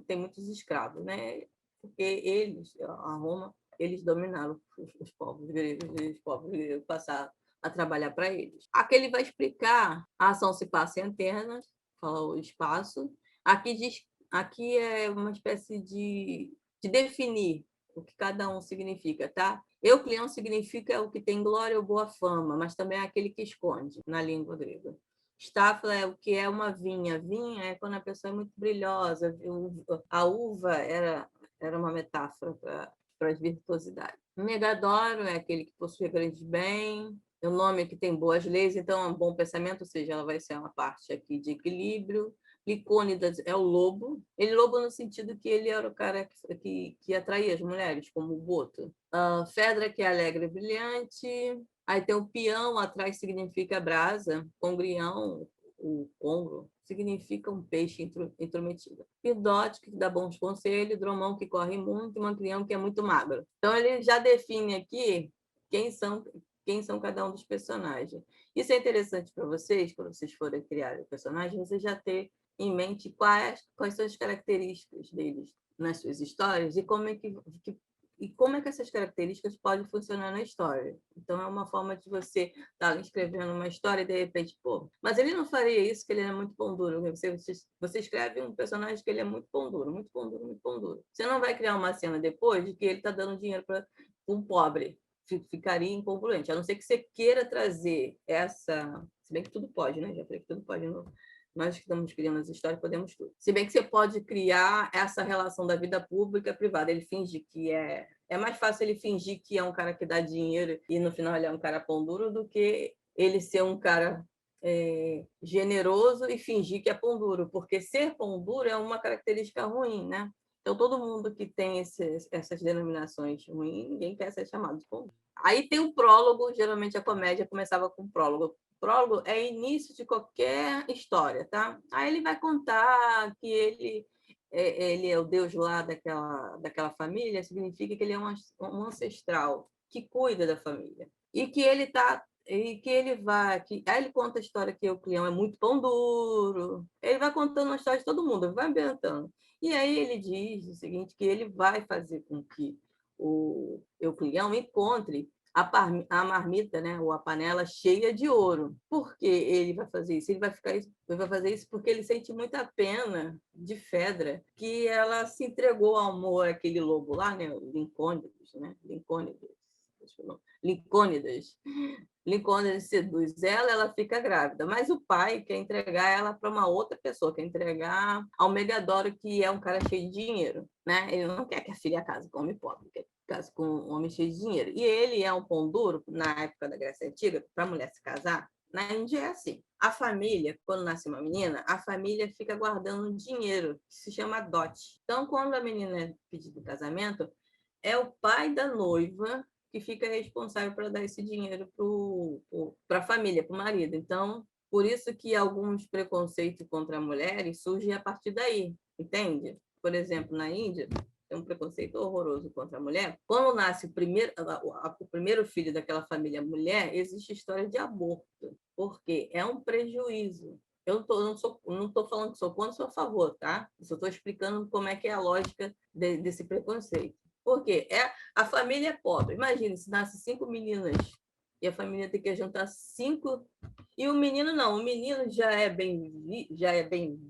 tem muitos escravos, né? Porque eles, a Roma, eles dominaram os povos gregos, e os povos gregos passaram a trabalhar para eles. Aqui ele vai explicar, a ação se passa em Atenas, fala o espaço. Aqui é uma espécie de definir o que cada um significa, tá? Euclião significa o que tem glória ou boa fama, mas também é aquele que esconde, na língua grega. Estáfila é o que é uma vinha. Vinha é quando a pessoa é muito brilhosa. A uva era uma metáfora para as virtuosidades. Megadoro é aquele que possui grandes bens. O nome é que tem boas leis, então é um bom pensamento, ou seja, ela vai ser uma parte aqui de equilíbrio. Licônidas é o lobo. Ele lobo no sentido que ele era o cara que atraía as mulheres, como o Boto. Fedra, que é alegre e brilhante. Aí tem o peão, atrás significa brasa. Congrião, o congro, significa um peixe intrometido. Pidótico, que dá bons conselhos. Dromão, que corre muito. E mancrião, que é muito magro. Então, ele já define aqui quem são cada um dos personagens. Isso é interessante para vocês, quando vocês forem criar o personagem, vocês já ter em mente quais são as características deles nas suas histórias e como é que essas características podem funcionar na história. Então, é uma forma de você estar escrevendo uma história e, de repente, mas ele não faria isso, que ele é muito pão duro. Você escreve um personagem que ele é muito pão duro, muito pão duro, muito pão duro. Você não vai criar uma cena depois de que ele está dando dinheiro para um pobre. Ficaria incongruente, a não ser que você queira trazer essa... Se bem que tudo pode, né? Já falei que tudo pode. Nós que estamos criando as histórias podemos tudo. Se bem que você pode criar essa relação da vida pública e privada. Ele finge que é mais fácil ele fingir que é um cara que dá dinheiro e no final ele é um cara pão duro do que ele ser um cara generoso e fingir que é pão duro, porque ser pão duro é uma característica ruim, né? Então, todo mundo que tem essas denominações ruins, ninguém quer ser chamado de pombo. Aí tem o prólogo, geralmente a comédia começava com prólogo. Prólogo é início de qualquer história, tá? Aí ele vai contar que ele é o deus lá daquela família, significa que ele é um ancestral que cuida da família. E que ele aí ele conta a história que o Euclião é muito pão duro. Ele vai contando a história de todo mundo, vai ambientando. E aí ele diz o seguinte, que ele vai fazer com que o Euclião encontre a marmita, né, ou a panela cheia de ouro. Por que ele vai fazer isso? Ele vai fazer isso porque ele sente muita pena de Fedra, que ela se entregou ao amor àquele lobo lá, né, Lincônidas seduz ela fica grávida, mas o pai quer entregar ela para uma outra pessoa, quer entregar ao Megadoro, que é um cara cheio de dinheiro, né? Ele não quer que a filha case com um homem pobre, quer que case com um homem cheio de dinheiro. E ele é um pão duro, na época da Grécia Antiga, para a mulher se casar. Na Índia é assim. A família, quando nasce uma menina, a família fica guardando um dinheiro, que se chama dote. Então, quando a menina é pedida em casamento, é o pai da noiva que fica responsável para dar esse dinheiro para a família, para o marido. Então, por isso que alguns preconceitos contra mulheres surgem a partir daí, entende? Por exemplo, na Índia, tem um preconceito horroroso contra a mulher. Quando nasce o primeiro filho daquela família mulher, existe história de aborto, porque é um prejuízo. Eu não estou falando que sou contra, sou a favor, tá? Eu só estou explicando como é que é a lógica desse preconceito. Porque a família é pobre. Imagina, se nasce 5 meninas e a família tem que juntar 5, e o menino não. O menino já é bem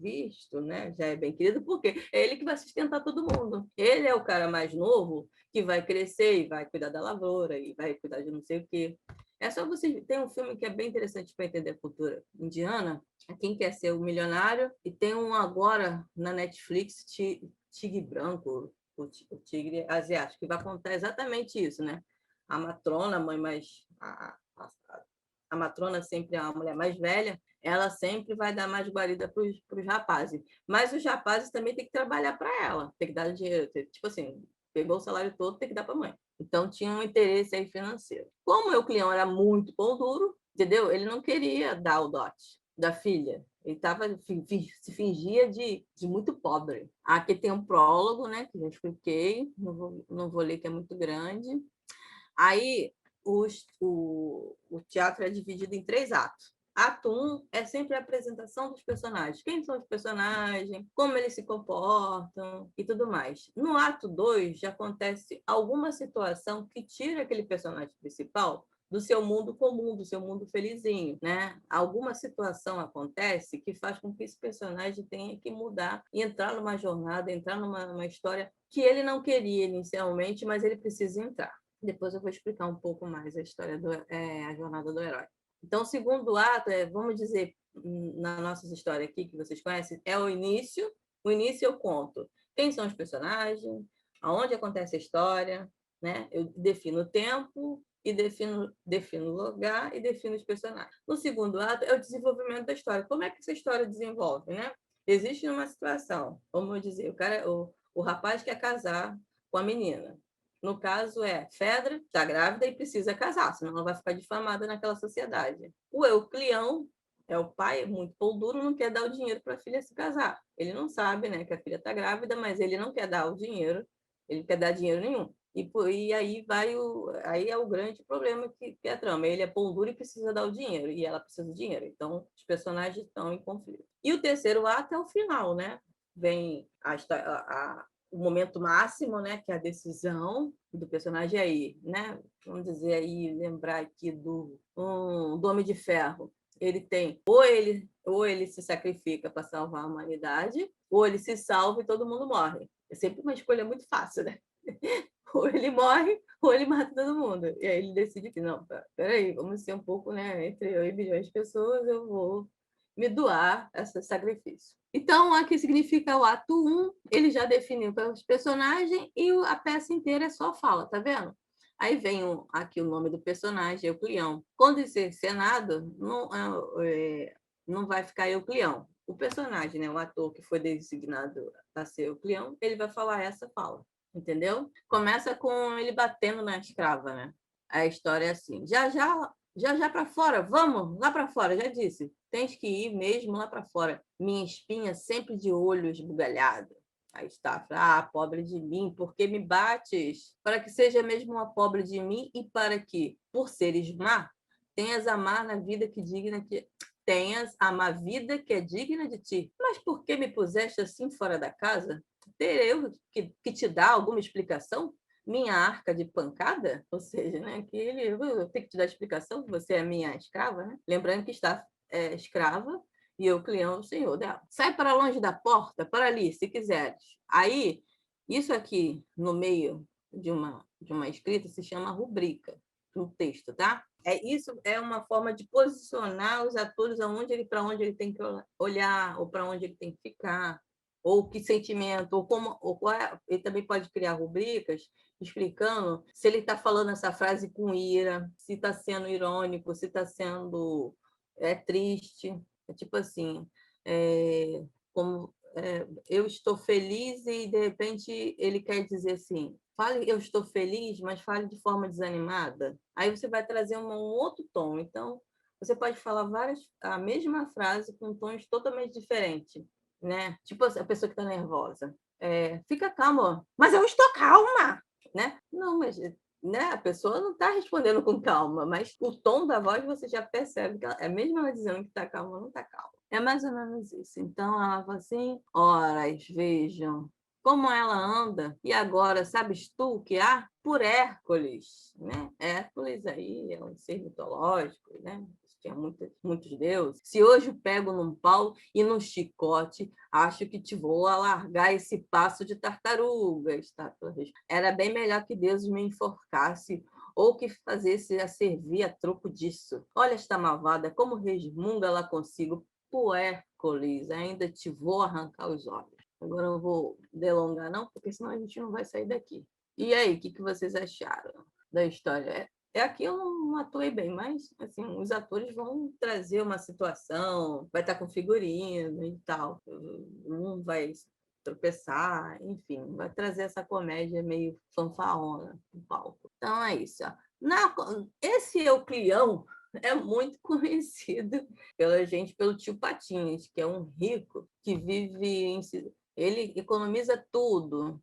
visto, né? Já é bem querido, porque é ele que vai sustentar todo mundo. Ele é o cara mais novo que vai crescer e vai cuidar da lavoura e vai cuidar de não sei o quê. É só você... Tem um filme que é bem interessante para entender a cultura indiana, Quem Quer Ser o Milionário, e tem um agora na Netflix, Tigre Branco, o tigre asiático, que vai contar exatamente isso, né? A matrona, a mãe mais... A matrona sempre é uma mulher mais velha, ela sempre vai dar mais guarida para os rapazes. Mas os rapazes também têm que trabalhar para ela, tem que dar dinheiro. Tipo assim, pegou o salário todo, tem que dar para a mãe. Então, tinha um interesse aí financeiro. Como o Euclião era muito pão duro, entendeu? Ele não queria dar o dote da filha. Ele se fingia de muito pobre. Aqui tem um prólogo, né, que eu expliquei, não vou ler, que é muito grande. Aí, o teatro é dividido em 3 atos. Ato 1 é sempre a apresentação dos personagens. Quem são os personagens, como eles se comportam e tudo mais. No ato 2, já acontece alguma situação que tira aquele personagem principal do seu mundo comum, do seu mundo felizinho, né? Alguma situação acontece que faz com que esse personagem tenha que mudar e entrar numa jornada, entrar numa história que ele não queria inicialmente, mas ele precisa entrar. Depois eu vou explicar um pouco mais a história a jornada do herói. Então, o segundo ato vamos dizer, na nossa história aqui, que vocês conhecem, é o início. O início eu conto quem são os personagens, aonde acontece a história, né? Eu defino o tempo, e defino o lugar e defino os personagens. No segundo ato é o desenvolvimento da história. Como é que essa história desenvolve, né? Existe uma situação, vamos dizer, o rapaz quer casar com a menina. No caso Fedra está grávida e precisa casar, senão ela vai ficar difamada naquela sociedade. O Euclião é o pai, muito pão duro, não quer dar o dinheiro para a filha se casar. Ele não sabe, né, que a filha está grávida, mas ele não quer dar o dinheiro, ele não quer dar dinheiro nenhum. E aí aí é o grande problema que é a trama. Ele é pão duro e precisa dar o dinheiro, e ela precisa do dinheiro. Então, os personagens estão em conflito. E o terceiro ato é o final, né? Vem o momento máximo, né? Que é a decisão do personagem aí, né? Vamos dizer aí, lembrar aqui do Homem de Ferro. Ele tem, ou ele se sacrifica para salvar a humanidade, ou ele se salva e todo mundo morre. É sempre uma escolha muito fácil, né? Ou ele morre, ou ele mata todo mundo. E aí ele decide que, não, peraí, vamos ser um pouco, né? Entre eu e bilhões de pessoas, eu vou me doar a esse sacrifício. Então, aqui significa o ato 1, ele já definiu os personagens e a peça inteira é só fala, tá vendo? Aí vem aqui o nome do personagem, Euclião. Quando isso é encenado, não vai ficar Eucleão. O personagem, né, o ator que foi designado a ser Eucleão, ele vai falar essa fala, entendeu? Começa com ele batendo na escrava, né? A história é assim: já para fora, vamos lá para fora, já disse. Tens que ir mesmo lá para fora. Minha espinha sempre de olho esbugalhado. Aí está, pobre de mim, por que me bates? Para que seja mesmo uma pobre de mim e para que, por seres má, tenhas amar na vida que digna que tenhas a vida que é digna de ti. Mas por que me puseste assim fora da casa? Ter eu que te dar alguma explicação? Minha arca de pancada? Ou seja, né, que eu tenho que te dar explicação que você é minha escrava, né? Lembrando que está escrava e Eucleão é o senhor dela. Sai para longe da porta, para ali, se quiseres. Aí, isso aqui no meio de uma escrita se chama rubrica, no texto, tá? Isso é uma forma de posicionar os atores para onde ele tem que olhar, ou para onde ele tem que ficar, ou que sentimento, ele também pode criar rubricas explicando se ele está falando essa frase com ira, se está sendo irônico, se está sendo triste. É tipo assim, eu estou feliz e, de repente, ele quer dizer assim, fale eu estou feliz, mas fale de forma desanimada. Aí você vai trazer um outro tom. Então, você pode falar a mesma frase com tons totalmente diferentes, né? Tipo a pessoa que está nervosa. Fica calma. Mas eu estou calma, né? Não, mas né? A pessoa não está respondendo com calma, mas o tom da voz você já percebe que mesmo ela dizendo que está calma, não está calma. É mais ou menos isso. Então, ela fala assim, horas, vejam como ela anda, e agora, sabes tu que há por Hércules, né? Hércules aí é um ser mitológico, né? Tinha muitos deuses. Se hoje pego num pau e num chicote, acho que te vou alargar esse passo de tartarugas. Tá? Era bem melhor que Deus me enforcasse ou que fazesse a servir a troco disso. Olha esta malvada, como resmunga lá consigo. Por Hércules, ainda te vou arrancar os olhos. Agora eu não vou delongar, não, porque senão a gente não vai sair daqui. E aí, o que vocês acharam da história? Aqui eu não atuei bem, mas assim, os atores vão trazer uma situação, vai estar com figurino e tal. Um vai tropeçar, enfim, vai trazer essa comédia meio fanfarrona no palco. Então é isso. Ó. Esse Eucleão é muito conhecido pela gente, pelo tio Patinhas, que é um rico que vive ele economiza tudo.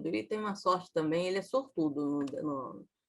Ele tem uma sorte também, ele é sortudo.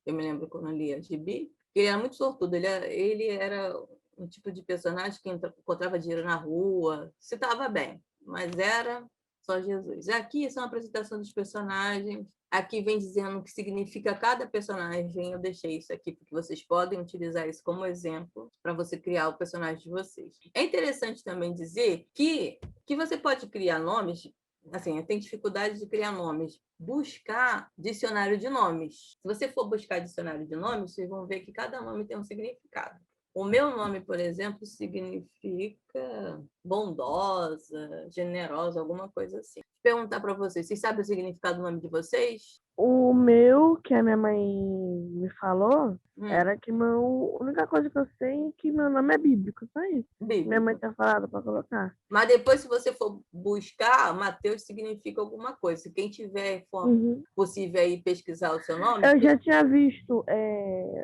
Eu me lembro quando eu lia Gibi, ele era muito sortudo. Ele era um tipo de personagem que encontrava dinheiro na rua, se estava bem, mas era só Jesus. Aqui são a apresentação dos personagens. Aqui vem dizendo o que significa cada personagem. Eu deixei isso aqui porque vocês podem utilizar isso como exemplo para você criar o personagem de vocês. É interessante também dizer que você pode criar nomes, assim, tem dificuldade de criar nomes, buscar dicionário de nomes. Se você for buscar dicionário de nomes, vocês vão ver que cada nome tem um significado. O meu nome, por exemplo, significa bondosa, generosa, alguma coisa assim. Vou perguntar para vocês sabem o significado do nome de vocês? O meu, que a minha mãe me falou, era que a única coisa que eu sei é que meu nome é bíblico, só isso. Bíblico. Minha mãe tinha falado para colocar. Mas depois, se você for buscar, Mateus significa alguma coisa. Se quem tiver possível aí pesquisar o seu nome... Eu já tinha visto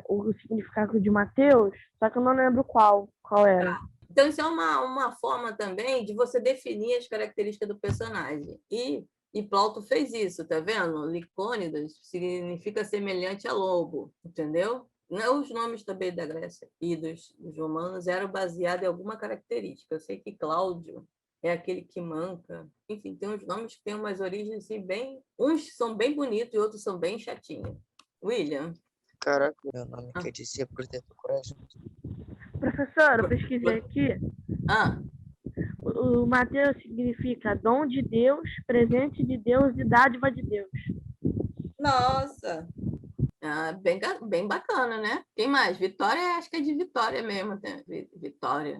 o significado de Mateus, só que eu não lembro qual era. Então, isso é uma forma também de você definir as características do personagem. E Plauto fez isso, tá vendo? Licônidas significa semelhante a lobo, entendeu? Os nomes também da Grécia e dos romanos eram baseados em alguma característica. Eu sei que Cláudio é aquele que manca. Enfim, tem uns nomes que têm umas origens assim, uns são bem bonitos e outros são bem chatinhos. William? Caraca, meu nome quer dizer protetor corajoso. Professora, eu pesquisei aqui. O Mateus significa dom de Deus, presente de Deus e dádiva de Deus. Nossa! Bem bacana, né? Quem mais? Vitória, acho que é de Vitória mesmo. Vitória.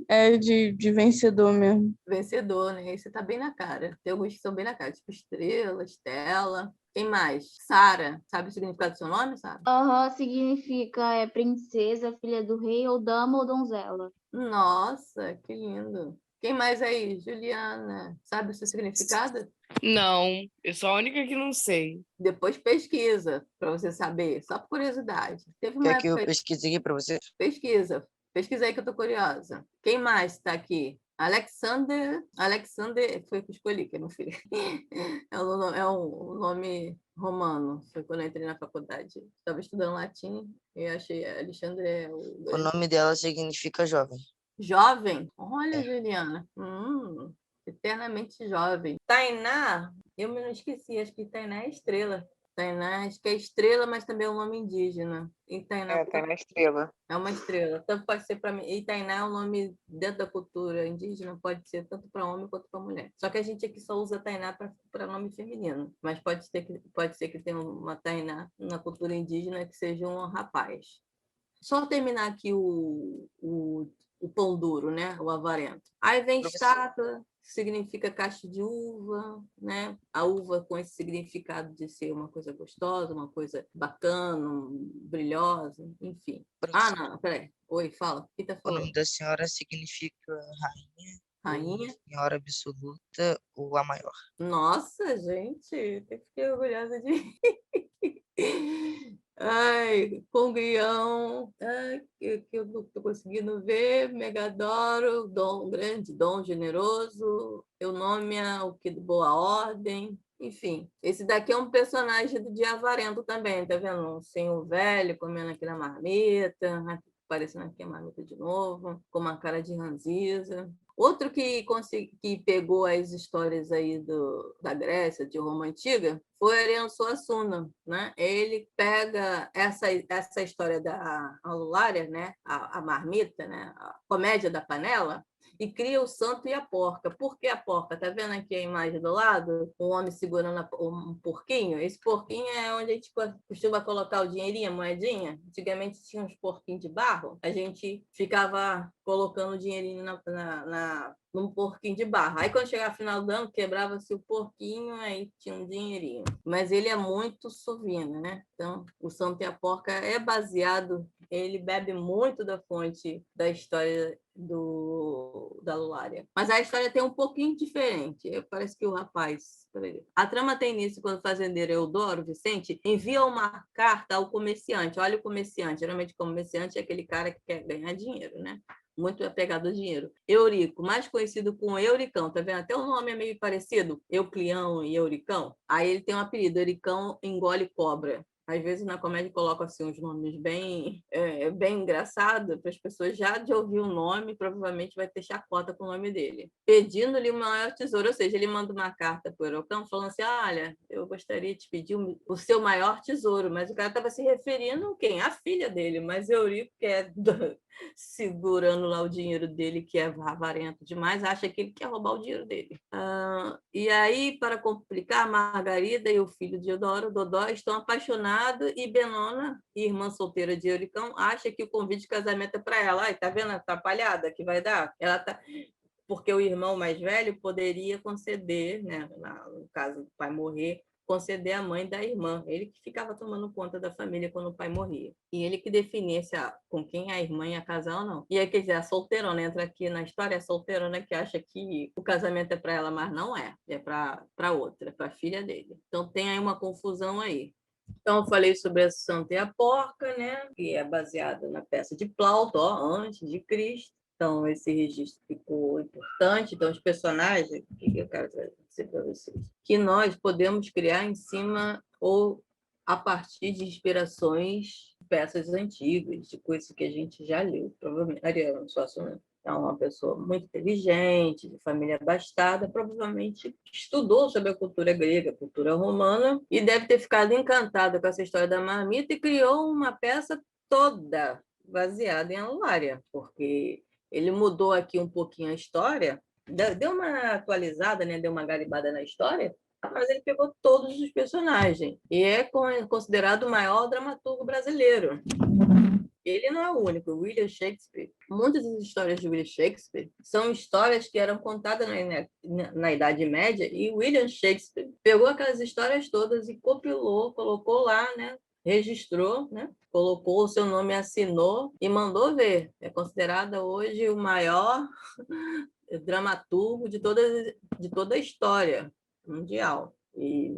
É de vencedor mesmo. Vencedor, né? Isso tá bem na cara. Tem alguns que são bem na cara, tipo Estrela, Estela. Quem mais? Sara. Sabe o significado do seu nome, Sara? Aham, significa princesa, filha do rei, ou dama ou donzela. Nossa, que lindo. Quem mais aí? Juliana. Sabe o seu significado? Não, eu sou a única que não sei. Depois pesquisa, para você saber, só por curiosidade. Teve uma Quer que eu época. pesquise aqui para você? Pesquisa. Pesquisa aí que eu tô curiosa. Quem mais está aqui? Alexander. Alexander foi o que eu escolhi, que é meu filho. É um nome romano. Foi quando eu entrei na faculdade. Estava estudando latim e achei Alexandre O nome dela significa jovem. jovem. Olha, É. Juliana. Eternamente jovem. Tainá, eu me não esqueci, acho que Tainá é estrela. Tainá, acho que é estrela, mas também é um nome indígena. E Tainá Tá na estrela. é uma estrela. Tanto pode ser para mim. E Tainá é um nome dentro da cultura indígena, pode ser tanto para homem quanto para mulher. Só que a gente aqui só usa Tainá para nome feminino. Mas pode ser que tenha uma Tainá na cultura indígena que seja um rapaz. Só terminar aqui o pão duro, né? O avarento. Aí vem estátua, significa caixa de uva, né? A uva com esse significado de ser uma coisa gostosa, uma coisa bacana, brilhosa, enfim. Ah, não, peraí. Oi, fala. O que tá O falando? nome da senhora significa rainha, Rainha? senhora absoluta ou a maior. Nossa, gente, eu fiquei orgulhosa de. Ai, Congrião, que eu não estou conseguindo ver, Megadoro, dom grande, dom generoso, Eunômia, o que de boa ordem, enfim. Esse daqui é um personagem de Avarento também, tá vendo? Um senhor velho comendo aqui na marmita, aparecendo aqui a marmita de novo, com uma cara de ranziza. Outro que pegou as histórias aí da Grécia, de Roma Antiga, foi Ariano Suassuna, né? Ele pega essa história da Alulária, né? A marmita, né? A comédia da panela, e cria o santo e a porca. Por que a porca? Tá vendo aqui a imagem do lado? O homem segurando um porquinho. Esse porquinho é onde a gente costuma colocar o dinheirinho, a moedinha. Antigamente tinha uns porquinhos de barro. A gente ficava colocando o dinheirinho num porquinho de barro. Aí, quando chegava final do ano, quebrava-se o porquinho, aí tinha um dinheirinho. Mas ele é muito sovino, né? Então, o Santo e a Porca é baseado, ele bebe muito da fonte da história da Lulária. Mas a história tem um pouquinho diferente. Parece que o rapaz... A trama tem início quando o fazendeiro Eudoro Vicente envia uma carta ao comerciante. Olha o comerciante. Geralmente, o comerciante é aquele cara que quer ganhar dinheiro, né? Muito apegado ao dinheiro. Eurico, mais conhecido como Euricão, tá vendo? Até o nome é meio parecido, Euclião e Euricão. Aí ele tem um apelido, Euricão engole cobra. Às vezes na comédia colocam assim uns nomes bem engraçados, para as pessoas já de ouvir o nome, provavelmente vai ter chacota com o nome dele. Pedindo-lhe o maior tesouro, ou seja, ele manda uma carta para o Euricão falando assim: olha, eu gostaria de pedir o seu maior tesouro, mas o cara estava se referindo a quem? A filha dele, mas Eurico, que é segurando lá o dinheiro dele, que é avarento demais, acha que ele quer roubar o dinheiro dele. E aí, para complicar, Margarida e o filho de Dodó, estão apaixonados e Benona, irmã solteira de Euricão, acha que o convite de casamento é para ela. Ai, tá vendo a atrapalhada que vai dar? Ela tá... Porque o irmão mais velho poderia conceder, né, no caso do pai morrer, conceder a mãe da irmã. Ele que ficava tomando conta da família quando o pai morria. E ele que definia com quem a irmã ia casar ou não. E aí, quer dizer, a solteirona entra aqui na história, a solteirona que acha que o casamento é para ela, mas não é. É para outra, para a filha dele. Então tem aí uma confusão aí. Então, eu falei sobre a Santa e a Porca, né? Que é baseada na peça de Plauto, antes de Cristo. Então, esse registro ficou importante. Então, os personagens, o que eu quero dizer para vocês? Que nós podemos criar em cima ou a partir de inspirações de peças antigas, de coisas que a gente já leu. Provavelmente, Ariano Suassuna é uma pessoa muito inteligente, de família abastada, provavelmente estudou sobre a cultura grega, a cultura romana, e deve ter ficado encantada com essa história da marmita e criou uma peça toda baseada em Alulária, porque ele mudou aqui um pouquinho a história, deu uma atualizada, né? Deu uma garibada na história, mas ele pegou todos os personagens e é considerado o maior dramaturgo brasileiro. Ele não é o único. William Shakespeare, muitas das histórias de William Shakespeare são histórias que eram contadas na Idade Média, e William Shakespeare pegou aquelas histórias todas e compilou, colocou lá, né? Registrou, né? Colocou o seu nome, assinou e mandou ver. É considerada hoje o maior dramaturgo de toda a história mundial. E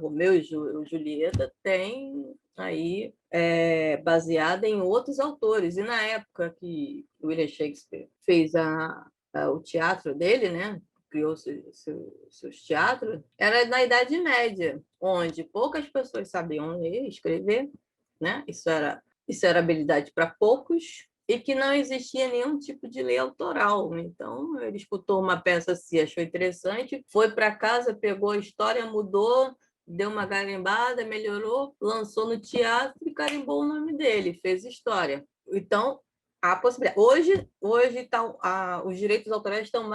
Romeu e Julieta tem aí baseada em outros autores. E na época que William Shakespeare fez o teatro dele, né? Criou seus teatros, era na Idade Média, onde poucas pessoas sabiam ler e escrever, né? Isso era habilidade para poucos, e que não existia nenhum tipo de lei autoral. Então, ele escutou uma peça assim, achou interessante, foi para casa, pegou a história, mudou, deu uma garimbada, melhorou, lançou no teatro e carimbou o nome dele, fez história. Então, a possibilidade. Hoje os direitos autorais estão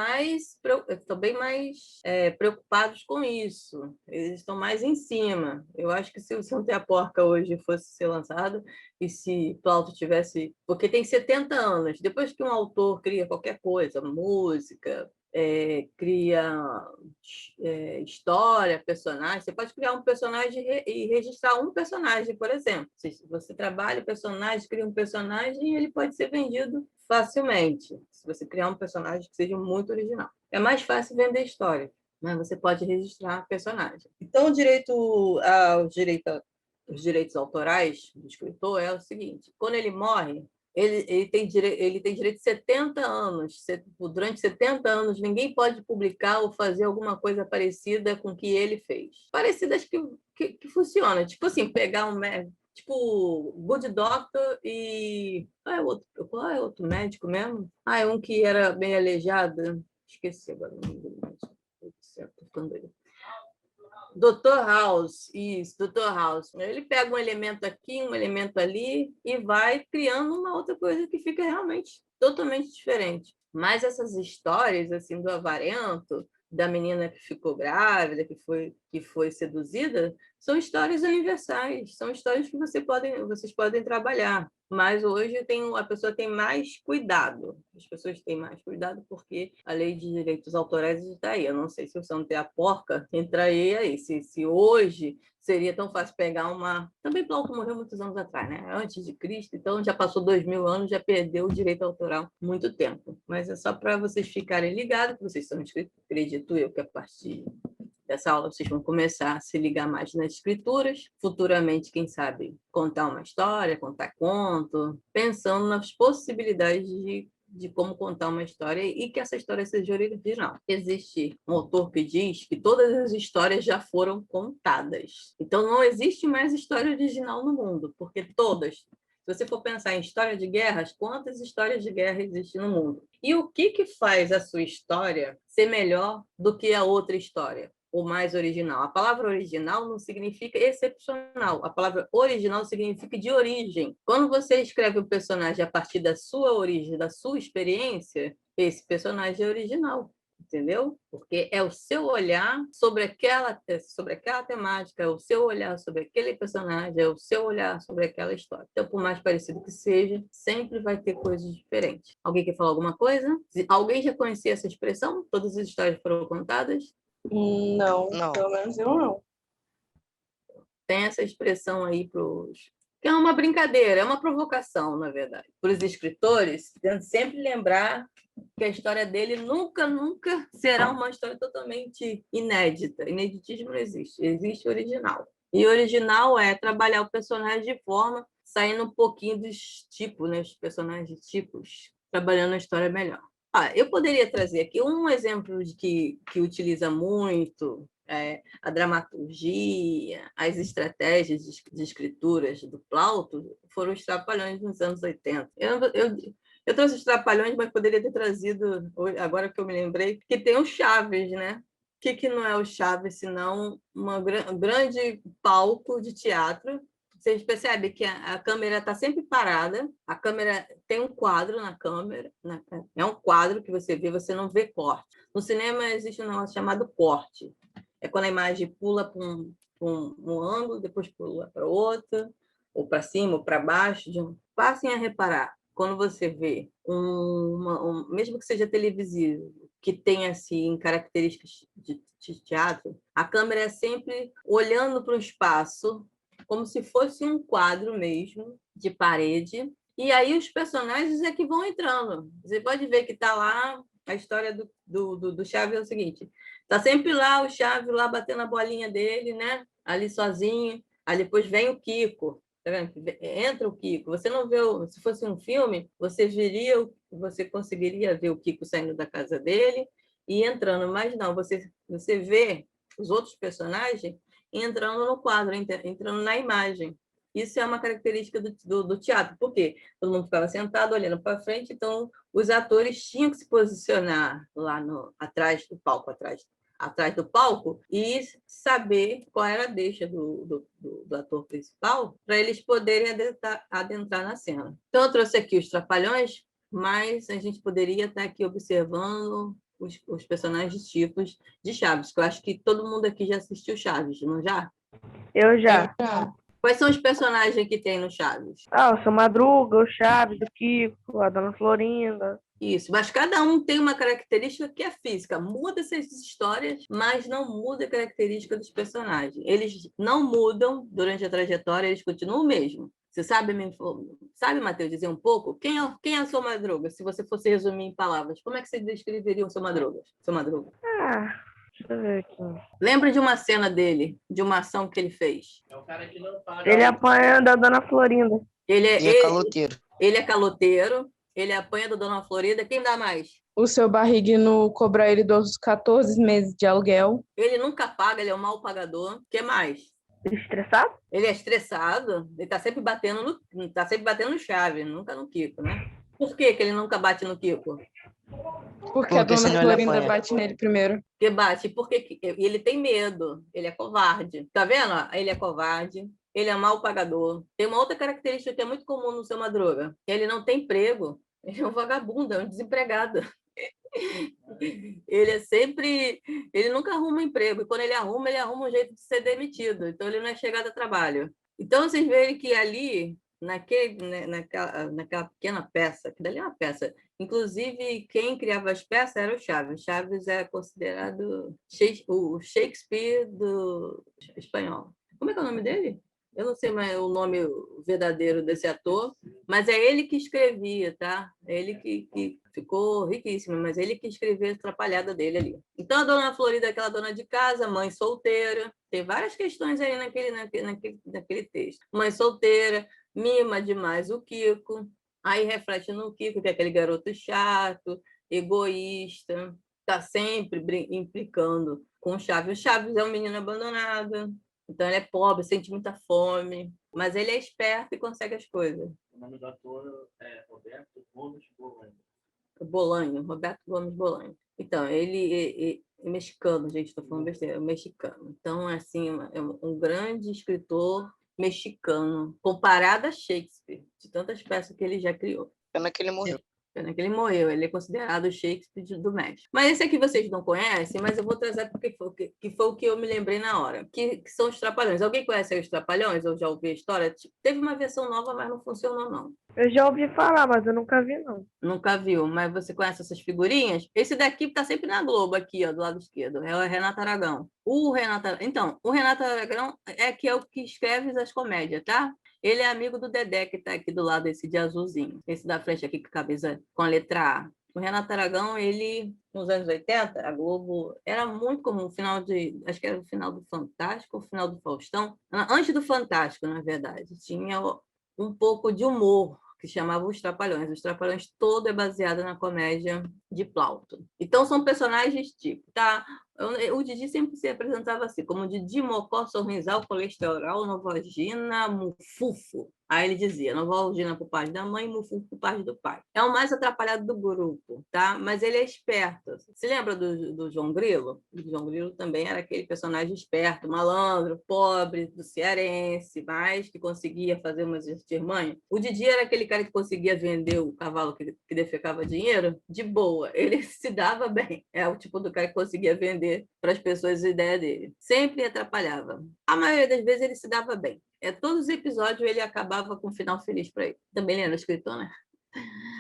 bem mais preocupados com isso. Eles estão mais em cima. Eu acho que se o Santa e a Porca hoje fosse ser lançado, e se Plauto tivesse... Porque tem 70 anos. Depois que um autor cria qualquer coisa, música, cria história, personagem. Você pode criar um personagem e registrar um personagem, por exemplo. Se você trabalha o personagem, cria um personagem, ele pode ser vendido facilmente. Se você criar um personagem que seja muito original. É mais fácil vender história, mas você pode registrar personagem. Então, os direitos autorais do escritor é o seguinte: quando ele morre, ele tem direito de 70 anos. Durante 70 anos, ninguém pode publicar ou fazer alguma coisa parecida com o que ele fez. Parecidas que funciona. Tipo assim, pegar tipo Good Doctor e... Qual é outro médico mesmo? É um que era bem aleijado. Esqueci agora o nome dele. Dr. House, isso, Dr. House. Ele pega um elemento aqui, um elemento ali e vai criando uma outra coisa que fica realmente totalmente diferente. Mas essas histórias assim do avarento, da menina que ficou grávida, que foi seduzida, são histórias universais, são histórias que vocês podem trabalhar. Mas hoje a pessoa tem mais cuidado. As pessoas têm mais cuidado porque a lei de direitos autorais está aí. Eu não sei se o Santa e a Porca entraria aí. Se hoje seria tão fácil pegar uma... Também Plauto morreu muitos anos atrás, né? Antes de Cristo, então já passou 2000 anos, já perdeu o direito autoral há muito tempo. Mas é só para vocês ficarem ligados, que vocês são inscritos, acredito eu, que a partir dessa aula vocês vão começar a se ligar mais nas escrituras. Futuramente, quem sabe, contar uma história, contar conto, pensando nas possibilidades de como contar uma história e que essa história seja original. Existe um autor que diz que todas as histórias já foram contadas. Então, não existe mais história original no mundo, porque todas... Se você for pensar em história de guerras, quantas histórias de guerra existem no mundo? E o que faz a sua história ser melhor do que a outra história? O mais original. A palavra original não significa excepcional. A palavra original significa de origem. Quando você escreve um personagem a partir da sua origem, da sua experiência, esse personagem é original. Entendeu? Porque é o seu olhar sobre aquela temática, é o seu olhar sobre aquele personagem, é o seu olhar sobre aquela história. Então, por mais parecido que seja, sempre vai ter coisas diferentes. Alguém quer falar alguma coisa? Alguém já conhecia essa expressão? Todas as histórias foram contadas? Não, Não. pelo menos eu não. Tem essa expressão aí que é uma brincadeira, é uma provocação, na verdade. Para os escritores, tentando sempre lembrar que a história dele nunca será uma história totalmente inédita. Ineditismo não existe, existe original. E original é trabalhar o personagem de forma, saindo um pouquinho dos tipos, né? Os personagens tipos, trabalhando a história melhor. Eu poderia trazer aqui um exemplo de que utiliza muito a dramaturgia, as estratégias de escrituras do Plauto, foram os Trapalhões nos anos 80. Eu trouxe os Trapalhões, mas poderia ter trazido, agora que eu me lembrei, que tem o Chaves, né? O que não é o Chaves, senão um grande palco de teatro. Vocês percebem que a câmera está sempre parada, a câmera tem um quadro na câmera, é um quadro que você vê, você não vê corte. No cinema existe um negócio chamado corte. É quando a imagem pula para um ângulo, depois pula para outro, ou para cima, ou para baixo. passem a reparar, quando você vê mesmo que seja televisivo, que tenha assim características de teatro, a câmera é sempre olhando para o espaço, como se fosse um quadro mesmo, de parede, e aí os personagens é que vão entrando. Você pode ver que está lá, a história do Chaves é o seguinte, está sempre lá o Chaves lá batendo a bolinha dele, né? Ali sozinho, aí depois vem o Kiko, tá vendo? Entra o Kiko. Você não vê, se fosse um filme, você conseguiria ver o Kiko saindo da casa dele e entrando, mas não, você vê os outros personagens entrando no quadro, entrando na imagem. Isso é uma característica do teatro. Por quê? Todo mundo ficava sentado, olhando para frente, então os atores tinham que se posicionar lá atrás do palco, atrás do palco, e saber qual era a deixa do ator principal, para eles poderem adentrar na cena. Então, eu trouxe aqui os Trapalhões, mas a gente poderia estar aqui observando os personagens tipos de Chaves, que eu acho que todo mundo aqui já assistiu Chaves, não já? Eu já. Quais são os personagens que tem no Chaves? O Seu Madruga, o Chaves, o Kiko, a Dona Florinda. Isso, mas cada um tem uma característica que é física. Muda essas histórias, mas não muda a característica dos personagens. Eles não mudam durante a trajetória, eles continuam o mesmo. Você sabe, Matheus, dizer um pouco? Quem é o Seu Madruga? Se você fosse resumir em palavras, como é que você descreveria o Seu Madruga? Deixa eu ver aqui. Lembra de uma cena dele, de uma ação que ele fez? É o cara que não paga. Ele apanha da Dona Florinda. E é caloteiro. Ele é caloteiro, ele apanha da Dona Florinda. Quem dá mais? O seu Barriguino cobra ele dos 14 meses de aluguel. Ele nunca paga, ele é um mau pagador. O que mais? Estressado? Ele é estressado, ele tá sempre batendo no Chaves, nunca no Kiko, né? Por que ele nunca bate no Kiko? Porque a Dona Florinda bate nele primeiro. Porque bate, porque ele tem medo, ele é covarde. Tá vendo? Ele é covarde, ele é mau pagador. Tem uma outra característica que é muito comum no Seu Madruga, que ele não tem emprego, ele é um vagabundo, é um desempregado. Ele nunca arruma emprego, e quando ele arruma um jeito de ser demitido, então ele não é chegado a trabalho. Então vocês veem que ali, naquela pequena peça, que dali é uma peça, inclusive quem criava as peças era o Chaves. Chaves é considerado o Shakespeare do espanhol. Como é que é o nome dele? Eu não sei mais o nome verdadeiro desse ator, mas é ele que escrevia, tá? É ele que ficou riquíssimo, mas é ele que escreveu a atrapalhada dele ali. Então, a Dona Florinda é aquela dona de casa, mãe solteira. Tem várias questões aí naquele texto. Mãe solteira, mima demais o Kiko, aí reflete no Kiko, que é aquele garoto chato, egoísta, está sempre implicando com o Chaves. O Chaves é um menino abandonado, então ele é pobre, sente muita fome, mas ele é esperto e consegue as coisas. O nome do ator é Roberto Gomes Bolanho, Roberto Gomes Bolanho. Então, ele é mexicano, gente, estou falando besteira, é mexicano. Então, assim, é um grande escritor mexicano, comparado a Shakespeare, de tantas peças que ele já criou. Pena que ele morreu. Pena que ele morreu, ele é considerado o Shakespeare do México. Mas esse aqui vocês não conhecem, mas eu vou trazer porque foi o que eu me lembrei na hora, que são os Trapalhões. Alguém conhece os Trapalhões? Ou já ouviu a história? Teve uma versão nova, mas não funcionou, não. Eu já ouvi falar, mas eu nunca vi, não. Nunca viu, mas você conhece essas figurinhas? Esse daqui está sempre na Globo, aqui, ó, do lado esquerdo. É o Renato Aragão. O Renato Aragão é o que escreve as comédias, tá? Ele é amigo do Dedé, que está aqui do lado, esse de azulzinho. Esse da frente aqui com a cabeça com a letra A. O Renato Aragão, ele, nos anos 80, a Globo era muito comum, acho que era o final do Fantástico, o final do Faustão. Antes do Fantástico, na verdade. Tinha um pouco de humor, que chamava Os Trapalhões. Os Trapalhões todo é baseado na comédia de Plauto. Então, são personagens tipo, tá? O Didi sempre se apresentava assim, como Didi, Mocó, Sorrisal, Colesterol, Novogina, Mufufo. Aí ele dizia, Novogina por parte da mãe, Mufufo por parte do pai. É o mais atrapalhado do grupo, tá? Mas ele é esperto. Você lembra do João Grilo? O João Grilo também era aquele personagem esperto, malandro, pobre, do cearense, mas que conseguia fazer umas artimanhas. O Didi era aquele cara que conseguia vender o cavalo que defecava dinheiro de boa. boa. Ele se dava bem. É o tipo do cara que conseguia vender para as pessoas a ideia dele. Sempre atrapalhava. A maioria das vezes ele se dava bem. Todos os episódios ele acabava com um final feliz para ele. Também ele era escritor, né?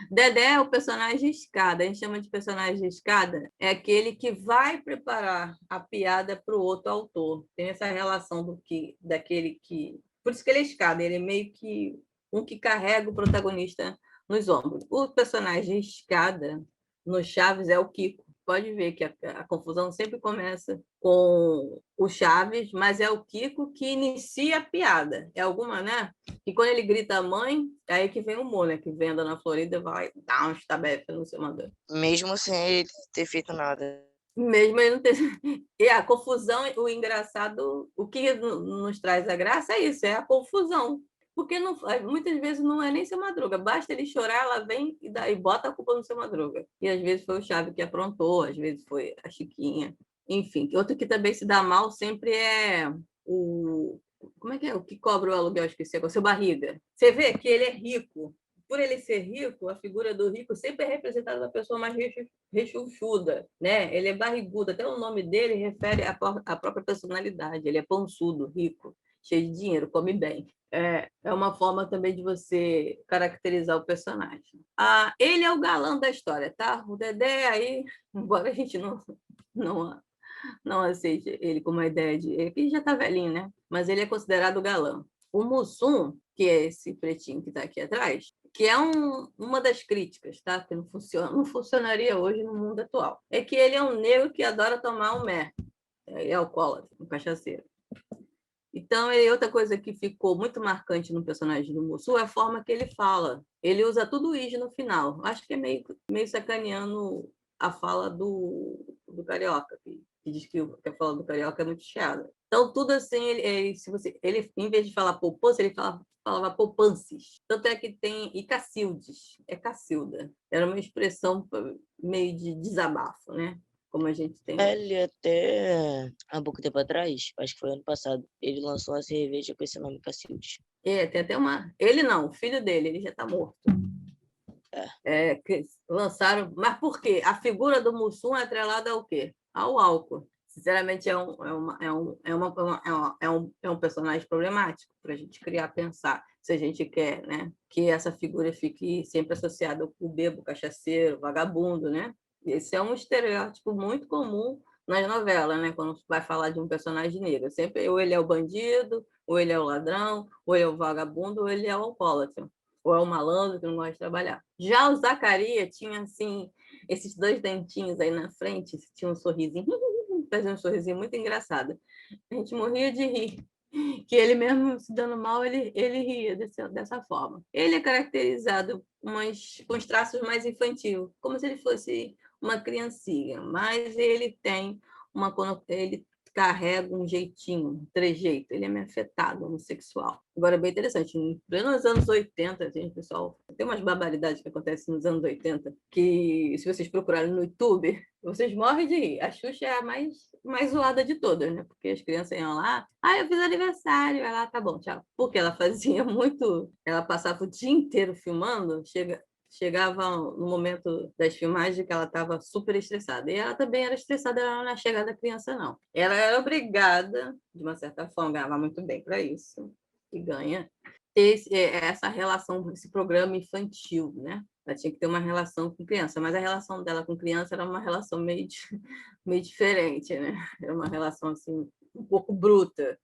Dedé é o personagem escada. A gente chama de personagem escada. É aquele que vai preparar a piada para o outro autor. Tem essa relação daquele que... Por isso que ele é escada. Ele é meio que um que carrega o protagonista nos ombros. O personagem escada no Chaves é o Kiko. Pode ver que a confusão sempre começa com o Chaves, mas é o Kiko que inicia a piada. É alguma, né? E quando ele grita a mãe, é aí que vem o humor, né? Que vem andando na Florida vai dar um estabefes no seu mandante. Mesmo sem ele ter feito nada. Mesmo ele não ter... E a confusão, o engraçado, o que nos traz a graça é isso, é a confusão. Porque não, muitas vezes não é nem seu Madruga, basta ele chorar, ela vem e bota a culpa no seu Madruga. E às vezes foi o Chave que aprontou, às vezes foi a Chiquinha. Enfim, outro que também se dá mal sempre é o... Como é? O que cobra o aluguel? Esqueci, é o seu Barriga. Você vê que ele é rico. Por ele ser rico, a figura do rico sempre é representada da pessoa mais rechonchuda, né? Ele é barrigudo, até o nome dele refere à própria personalidade. Ele é pançudo, rico, cheio de dinheiro, come bem. É uma forma também de você caracterizar o personagem. Ele é o galã da história, tá? O Dedé aí, embora a gente não aceite ele como uma ideia de... Ele já está velhinho, né? Mas ele é considerado o galã. O Mussum, que é esse pretinho que está aqui atrás, que é uma das críticas, tá? Que não funcionaria hoje no mundo atual. É que ele é um negro que adora tomar um mé. É alcoólatra, um cachaceiro. Então, outra coisa que ficou muito marcante no personagem do Mussum é a forma que ele fala. Ele usa tudo isso no final. Acho que é meio sacaneando a fala do Carioca, que diz que a fala do Carioca é muito chiada. Então, tudo assim, ele em vez de falar poupança, ele falava poupances. Tanto é que tem... E Cacildes, é Cacilda. Era uma expressão meio de desabafo, né? Como a gente tem. Ele até, há pouco tempo atrás, acho que foi ano passado, ele lançou uma cerveja com esse nome, Cacildes. Tem até uma... Ele não, o filho dele, ele já está morto. Que lançaram... Mas por quê? A figura do Mussum é atrelada ao quê? Ao álcool. Sinceramente, é um personagem problemático para a gente criar, pensar, se a gente quer, né, que essa figura fique sempre associada com o bebo, cachaceiro, vagabundo, né? Esse é um estereótipo muito comum nas novelas, né? Quando vai falar de um personagem negro. Sempre ou ele é o bandido, ou ele é o ladrão, ou ele é o vagabundo, ou ele é o alcoólatra, ou é o malandro que não gosta de trabalhar. Já o Zacarias tinha, assim, esses dois dentinhos aí na frente, tinha um sorrisinho, fazia um sorrisinho muito engraçado. A gente morria de rir. Que ele mesmo se dando mal, ele ria dessa forma. Ele é caracterizado com os traços mais infantil, como se ele fosse uma criancinha, mas ele tem ele carrega um jeitinho, um trejeito, ele é meio afetado, homossexual. Agora, é bem interessante, nos anos 80, gente, pessoal, tem umas barbaridades que acontecem nos anos 80, que se vocês procurarem no YouTube, vocês morrem de rir. A Xuxa é a mais zoada de todas, né? Porque as crianças iam lá, eu fiz aniversário, ela, tá bom, tchau. Porque ela fazia muito, ela passava o dia inteiro filmando, chegava no momento das filmagens que ela estava super estressada. E ela também era estressada na chegada da criança, não. Ela era obrigada, de uma certa forma, ganhava muito bem para isso, e ganha, ter essa relação, esse programa infantil, né? Ela tinha que ter uma relação com criança, mas a relação dela com criança era uma relação meio diferente, né? Era uma relação assim, um pouco bruta.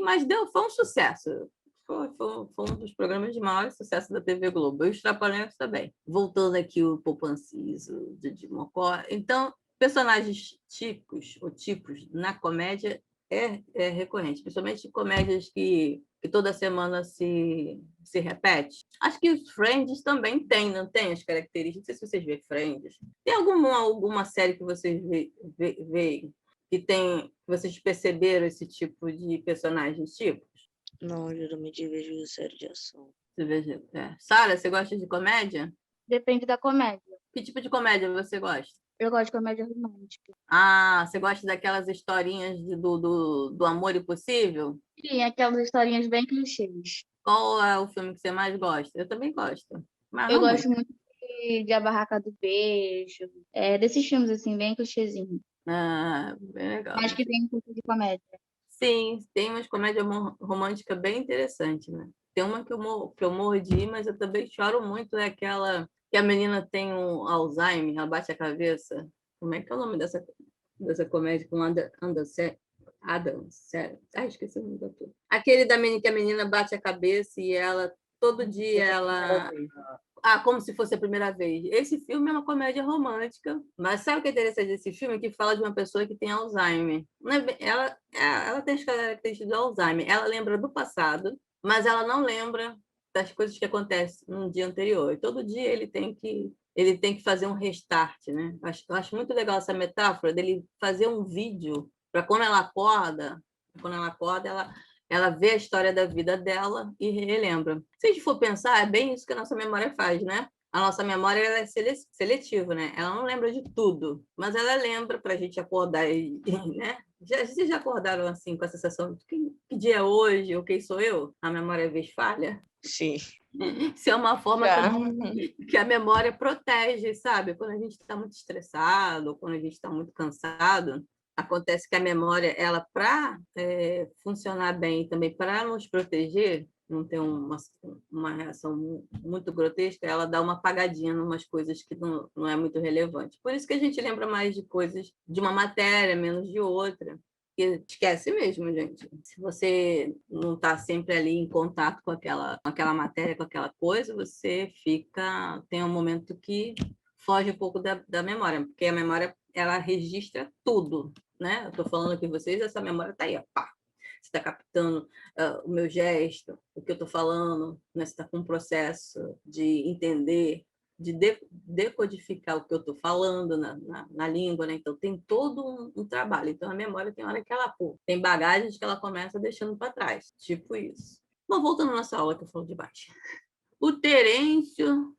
Mas foi um sucesso. Foi um dos programas de maior sucesso da TV Globo. E os Trapalhões também. Voltando aqui o Poupanciso, o Didi Mocó. Então, personagens típicos ou tipos na comédia é recorrente, principalmente comédias que toda semana se repete. Acho que os Friends também não tem as características. Não sei se vocês veem Friends. Tem alguma série que vocês veem que vocês perceberam esse tipo de personagens tipos? Não, geralmente vejo série de ação. Você veja, Sara, você gosta de comédia? Depende da comédia. Que tipo de comédia você gosta? Eu gosto de comédia romântica. Você gosta daquelas historinhas do amor impossível? Sim, aquelas historinhas bem clichês. Qual é o filme que você mais gosta? Eu também gosto. Mas Eu não gosto muito. muito de A Barraca do Beijo, desses filmes, assim, bem clichêzinho. Ah, bem legal. Mas que tem um pouco de comédia. Sim, tem umas comédias românticas bem interessantes, né? Tem uma que eu morro de rir, mas eu também choro muito, é aquela que a menina tem um Alzheimer, ela bate a cabeça. Como é que é o nome dessa comédia com Adam, sério. Ai, esqueci o nome da ator. Aquele da menina que a menina bate a cabeça e ela, todo dia, ela... Ah, como se fosse a primeira vez. Esse filme é uma comédia romântica, mas sabe o que é interessante desse filme? Que fala de uma pessoa que tem Alzheimer. Ela tem as características do Alzheimer. Ela lembra do passado, mas ela não lembra das coisas que acontecem no dia anterior. E todo dia ele tem que fazer um restart, né? Eu acho muito legal essa metáfora dele fazer um vídeo para quando ela acorda, ela vê a história da vida dela e relembra. Se a gente for pensar, é bem isso que a nossa memória faz, né? A nossa memória ela é seletiva, né? Ela não lembra de tudo, mas ela lembra para a gente acordar, né? Vocês já acordaram assim com a sensação de que dia é hoje ou quem sou eu? A memória às vezes falha. Sim. Isso é uma forma Já. que a memória protege, sabe? Quando a gente está muito estressado, ou quando a gente está muito cansado, acontece que a memória, ela para funcionar bem também, para nos proteger, não ter uma reação muito grotesca, ela dá uma apagadinha em umas coisas que não é muito relevante. Por isso que a gente lembra mais de coisas de uma matéria, menos de outra. E esquece mesmo, gente. Se você não está sempre ali em contato com aquela matéria, com aquela coisa, você tem um momento que foge um pouco da memória, porque a memória ela registra tudo, né? Eu estou falando aqui com vocês, essa memória está aí, ó, pá. Você está captando o meu gesto, o que eu estou falando, né? Você está com um processo de entender, de decodificar o que eu estou falando na língua, né? Então tem todo um trabalho. Então a memória tem hora que ela tem bagagens que ela começa deixando para trás, tipo isso. Bom, voltando à nossa aula que eu falo de baixo. O Terêncio,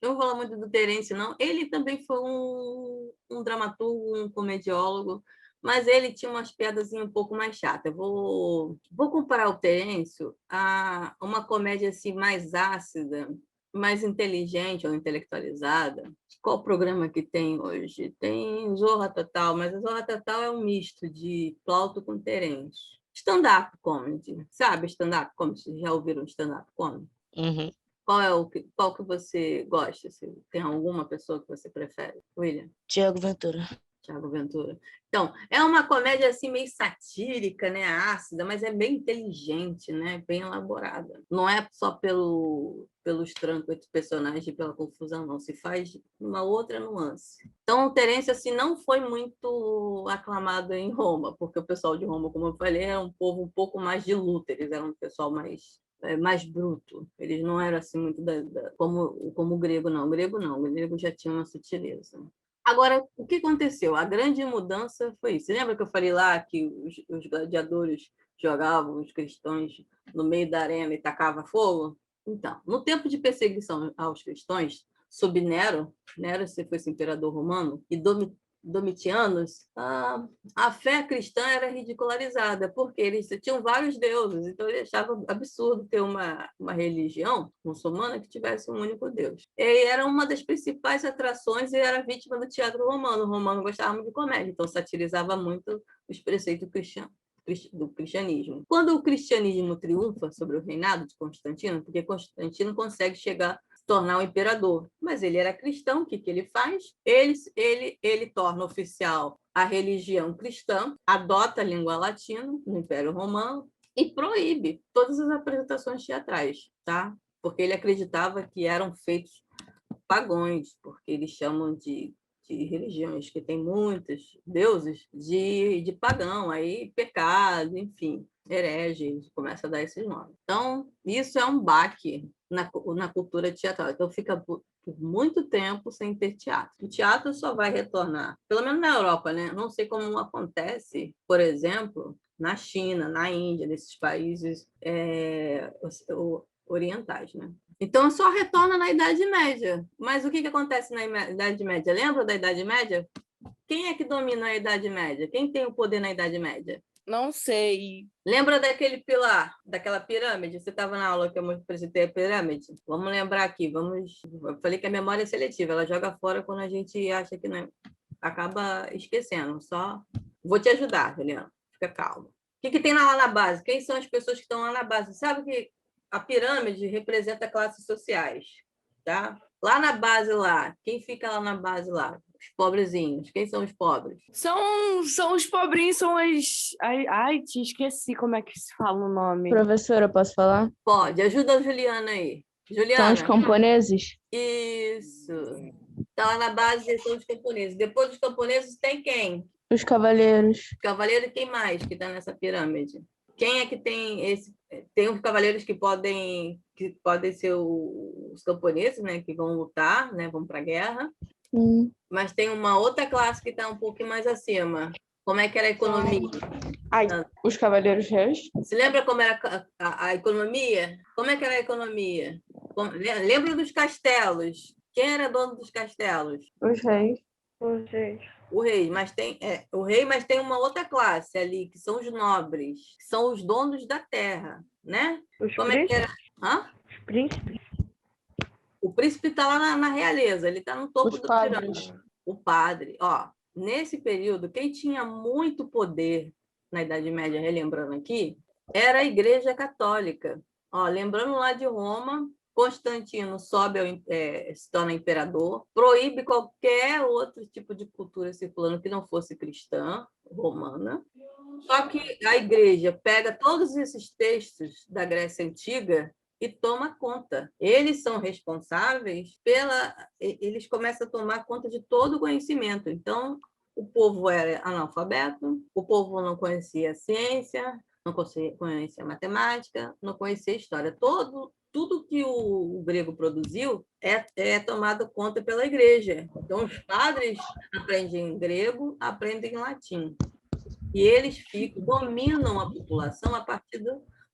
eu não vou falar muito do Terêncio, não. Ele também foi um dramaturgo, um comediólogo, mas ele tinha umas piadas um pouco mais chatas. Eu vou comparar o Terêncio a uma comédia assim, mais ácida, mais inteligente ou intelectualizada. Qual programa que tem hoje? Tem Zorra Total, mas a Zorra Total é um misto de Plauto com Terêncio. Stand-up comedy, sabe? Stand-up comedy, vocês já ouviram stand-up comedy? Uhum. Qual que você gosta? Se tem alguma pessoa que você prefere? William? Tiago Ventura. Tiago Ventura. Então, é uma comédia assim meio satírica, né, ácida, mas é bem inteligente, né, bem elaborada. Não é só pelos trancos entre personagens e pela confusão, não. Se faz uma outra nuance. Então, o Terêncio assim não foi muito aclamado em Roma, porque o pessoal de Roma, como eu falei, era um povo um pouco mais de luta. Eles eram um pessoal mais bruto. Eles não eram assim muito como o grego, não. O grego já tinha uma sutileza. Agora, o que aconteceu? A grande mudança foi isso. Você lembra que eu falei lá que os gladiadores jogavam os cristãos no meio da arena e tacavam fogo? Então, no tempo de perseguição aos cristãos, sob Nero se fosse imperador romano, e Domitianos, a fé cristã era ridicularizada, porque eles tinham vários deuses, então eles achavam absurdo ter uma religião muçulmana que tivesse um único Deus. E era uma das principais atrações e era vítima do teatro romano. O romano gostava muito de comédia, então satirizava muito os preceitos do cristianismo. Quando o cristianismo triunfa sobre o reinado de Constantino, porque Constantino consegue tornar o imperador, mas ele era cristão, o que ele faz? Ele torna oficial a religião cristã, adota a língua latina no Império Romano e proíbe todas as apresentações teatrais, tá? Porque ele acreditava que eram feitos pagãos, porque eles chamam de religiões que têm muitos deuses de pagão, aí pecado, enfim, hereges, começa a dar esses nomes. Então, isso é um baque na cultura teatral. Então, fica por muito tempo sem ter teatro. O teatro só vai retornar, pelo menos na Europa, né? Não sei como acontece, por exemplo, na China, na Índia, nesses países orientais, né? Então, só retorna na Idade Média. Mas o que acontece na Idade Média? Lembra da Idade Média? Quem é que domina a Idade Média? Quem tem o poder na Idade Média? Não sei. Lembra daquele pilar, daquela pirâmide? Você estava na aula que eu apresentei a pirâmide? Vamos lembrar aqui, vamos. Eu falei que a memória é seletiva, ela joga fora quando a gente acha que não é... acaba esquecendo. Só vou te ajudar, Juliana. Fica calma. O que tem lá na base? Quem são as pessoas que estão lá na base? Sabe que a pirâmide representa classes sociais, tá? Lá na base lá, quem fica lá na base lá? Os pobrezinhos. Quem são os pobres? São os pobrinhos, são as... Ai, te esqueci como é que se fala o nome. Professora, posso falar? Pode. Ajuda a Juliana aí. São Juliana. os camponeses? Isso. Tá lá na base, são os camponeses. Depois dos camponeses tem quem? Os cavaleiros. Os cavaleiros, quem mais que está nessa pirâmide? Quem é que tem esse? Tem os cavaleiros que podem ser os camponeses, né? Que vão lutar, né? Vão para a guerra. Mas tem uma outra classe que está um pouquinho mais acima. Como é que era a economia? Os cavaleiros reis? Você lembra como era a economia? Como é que era a economia? Lembra dos castelos? Quem era dono dos castelos? Os reis. Os reis. O rei, mas tem uma outra classe ali, que são os nobres, que são os donos da terra, né? Os Como é que era? Hã? Os príncipes. O príncipe está lá na realeza, ele está no topo Os do padres. pirâmide. O padre, ó, nesse período, quem tinha muito poder na Idade Média, relembrando aqui, era a Igreja Católica. Ó, lembrando lá de Roma, Constantino se torna imperador, proíbe qualquer outro tipo de cultura circulando que não fosse cristã, romana. Só que a igreja pega todos esses textos da Grécia Antiga e toma conta. Eles são responsáveis eles começam a tomar conta de todo o conhecimento. Então, o povo era analfabeto, o povo não conhecia a ciência, não conhecia a matemática, não conhecia a história. Tudo que o grego produziu é tomado conta pela igreja. Então, os padres aprendem grego, aprendem latim. E eles dominam a população a partir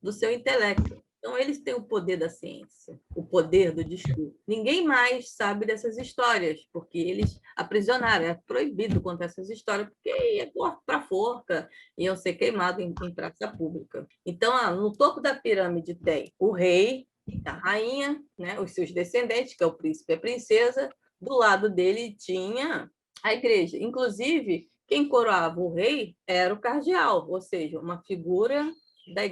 do seu intelecto. Então, eles têm o poder da ciência, o poder do discurso. Ninguém mais sabe dessas histórias, porque eles aprisionaram. É proibido contar essas histórias, porque ia para forca, iam ser queimados em praça pública. Então, no topo da pirâmide tem o rei, a rainha, né, os seus descendentes, que é o príncipe e a princesa. Do lado dele tinha a igreja. Inclusive, quem coroava o rei era o cardeal, ou seja, uma figura da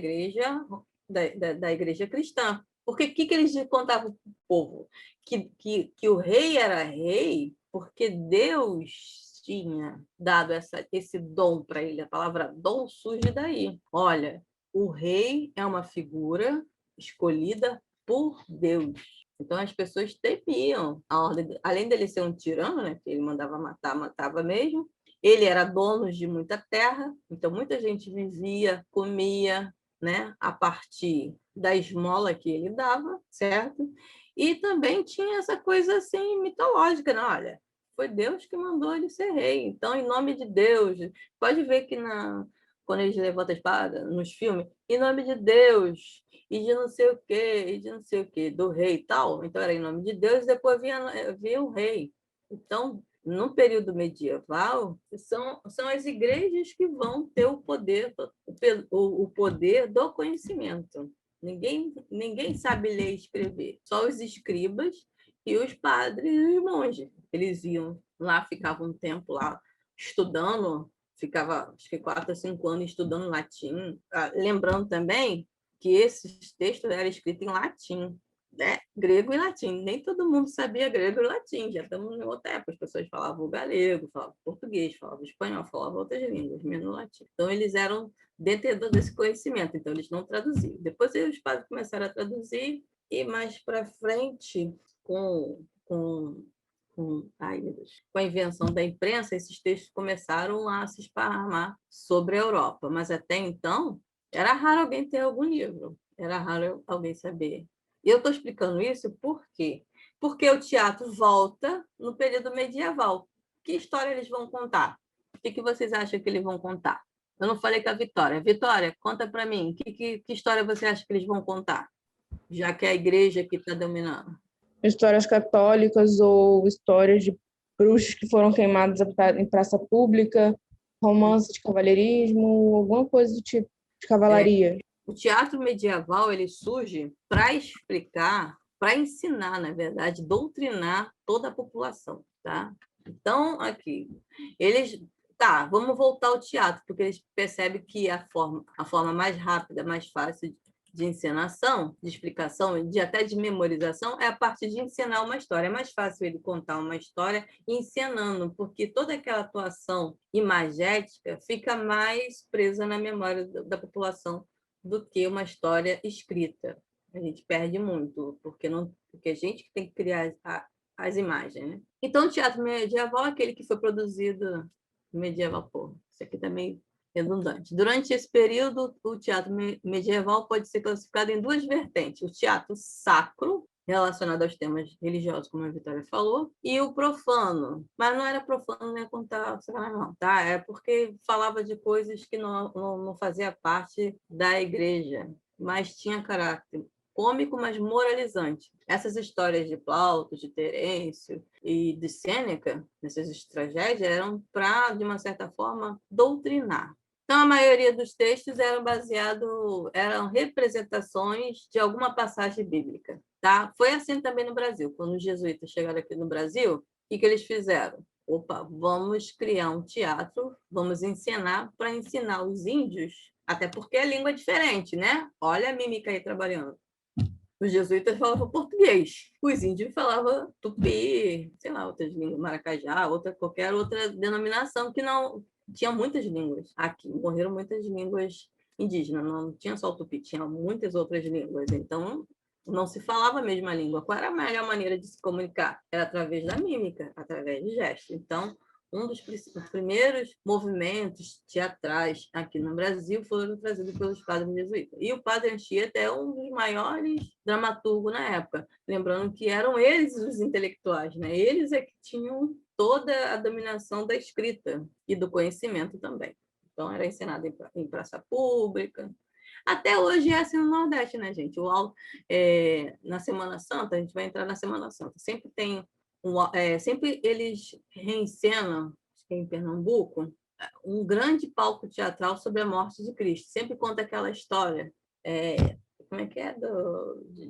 igreja cristã. Porque o que eles contavam para o povo? Que o rei era rei porque Deus tinha dado esse dom para ele. A palavra dom surge daí. Olha, o rei é uma figura escolhida por Deus. Então, as pessoas temiam a ordem. Além dele ser um tirano, né, que ele mandava matar, matava mesmo, ele era dono de muita terra, então muita gente vivia, comia, né, a partir da esmola que ele dava, certo? E também tinha essa coisa assim mitológica, né? Olha, foi Deus que mandou ele ser rei. Então, em nome de Deus, pode ver que quando eles levantam a espada nos filmes, em nome de Deus, e de não sei o quê, e de não sei o quê, do rei e tal. Então, era em nome de Deus, e depois vinha o rei. Então, no período medieval, são as igrejas que vão ter o poder do conhecimento. Ninguém sabe ler e escrever, só os escribas e os padres e os monges. Eles iam lá, ficavam um tempo lá estudando, ficava acho que 4 a 5 anos estudando latim. Lembrando também que esses textos eram escritos em latim, né? Grego e latim. Nem todo mundo sabia grego e latim, já estamos em outra época. As pessoas falavam galego, falavam português, falavam espanhol, falavam outras línguas, menos latim. Então, eles eram detentor desse conhecimento, então eles não traduziam. Depois os padres começaram a traduzir, e mais para frente, com a invenção da imprensa, esses textos começaram a se esparramar sobre a Europa. Mas até então, era raro alguém ter algum livro, era raro alguém saber. E eu estou explicando isso por quê? Porque o teatro volta no período medieval. Que história eles vão contar? O que vocês acham que eles vão contar? Eu não falei com a Vitória. Vitória, conta para mim, que história você acha que eles vão contar? Já que é a igreja que está dominando. Histórias católicas ou histórias de bruxos que foram queimados em praça pública, Romance de cavalheirismo, alguma coisa do tipo de cavalaria. O teatro medieval ele surge para explicar, para ensinar, na verdade, doutrinar toda a população, tá? Então, aqui, eles... Tá, vamos voltar ao teatro, porque eles percebem que a forma mais rápida, mais fácil de encenação, de explicação, até de memorização, é a parte de encenar uma história. É mais fácil ele contar uma história encenando, porque toda aquela atuação imagética fica mais presa na memória da população do que uma história escrita. A gente perde muito, porque a gente que tem que criar as imagens, né? Então, o teatro medieval é aquele que foi produzido medieval, isso aqui também redundante. Durante esse período, o teatro medieval pode ser classificado em duas vertentes: o teatro sacro, relacionado aos temas religiosos, como a Vitória falou, e o profano. Mas não era profano, não é contar, não, tá? É porque falava de coisas que não fazia parte da igreja, mas tinha caráter cômico, mas moralizante. Essas histórias de Plauto, de Terêncio e de Sêneca, essas tragédias, eram para, de uma certa forma, doutrinar. Então, a maioria dos textos eram representações de alguma passagem bíblica. Tá? Foi assim também no Brasil. Quando os jesuítas chegaram aqui no Brasil, o que eles fizeram? Opa, vamos criar um teatro, vamos ensinar para ensinar os índios, até porque a língua é diferente, né? Olha a mímica aí trabalhando. Os jesuítas falavam português, os índios falavam tupi, sei lá, outras línguas, maracajá, qualquer outra denominação, que não tinha muitas línguas. Aqui morreram muitas línguas indígenas, não tinha só o tupi, tinha muitas outras línguas. Então, não se falava a mesma língua. Qual era a melhor maneira de se comunicar? Era através da mímica, através de gestos. Então, um dos primeiros movimentos teatrais aqui no Brasil foram trazidos pelos padres jesuítas. E o padre Anchieta é um dos maiores dramaturgos na época. Lembrando que eram eles os intelectuais, né? Eles é que tinham toda a dominação da escrita e do conhecimento também. Então, era ensinado em praça pública. Até hoje é assim no Nordeste, né, gente? Na Semana Santa, a gente vai entrar na Semana Santa, sempre tem sempre eles reencenam, acho que é em Pernambuco, um grande palco teatral sobre a morte de Cristo. Sempre conta aquela história, como é que é,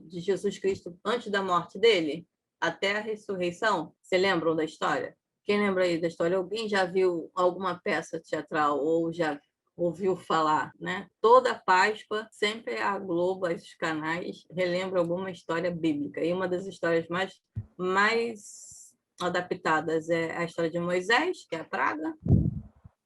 de Jesus Cristo antes da morte dele, até a ressurreição. Vocês lembram da história? Quem lembra aí da história? Alguém já viu alguma peça teatral ou já ouviu falar, né? Toda Páscoa, sempre a Globo, os canais, relembram alguma história bíblica. E uma das histórias mais adaptadas é a história de Moisés, que é a praga,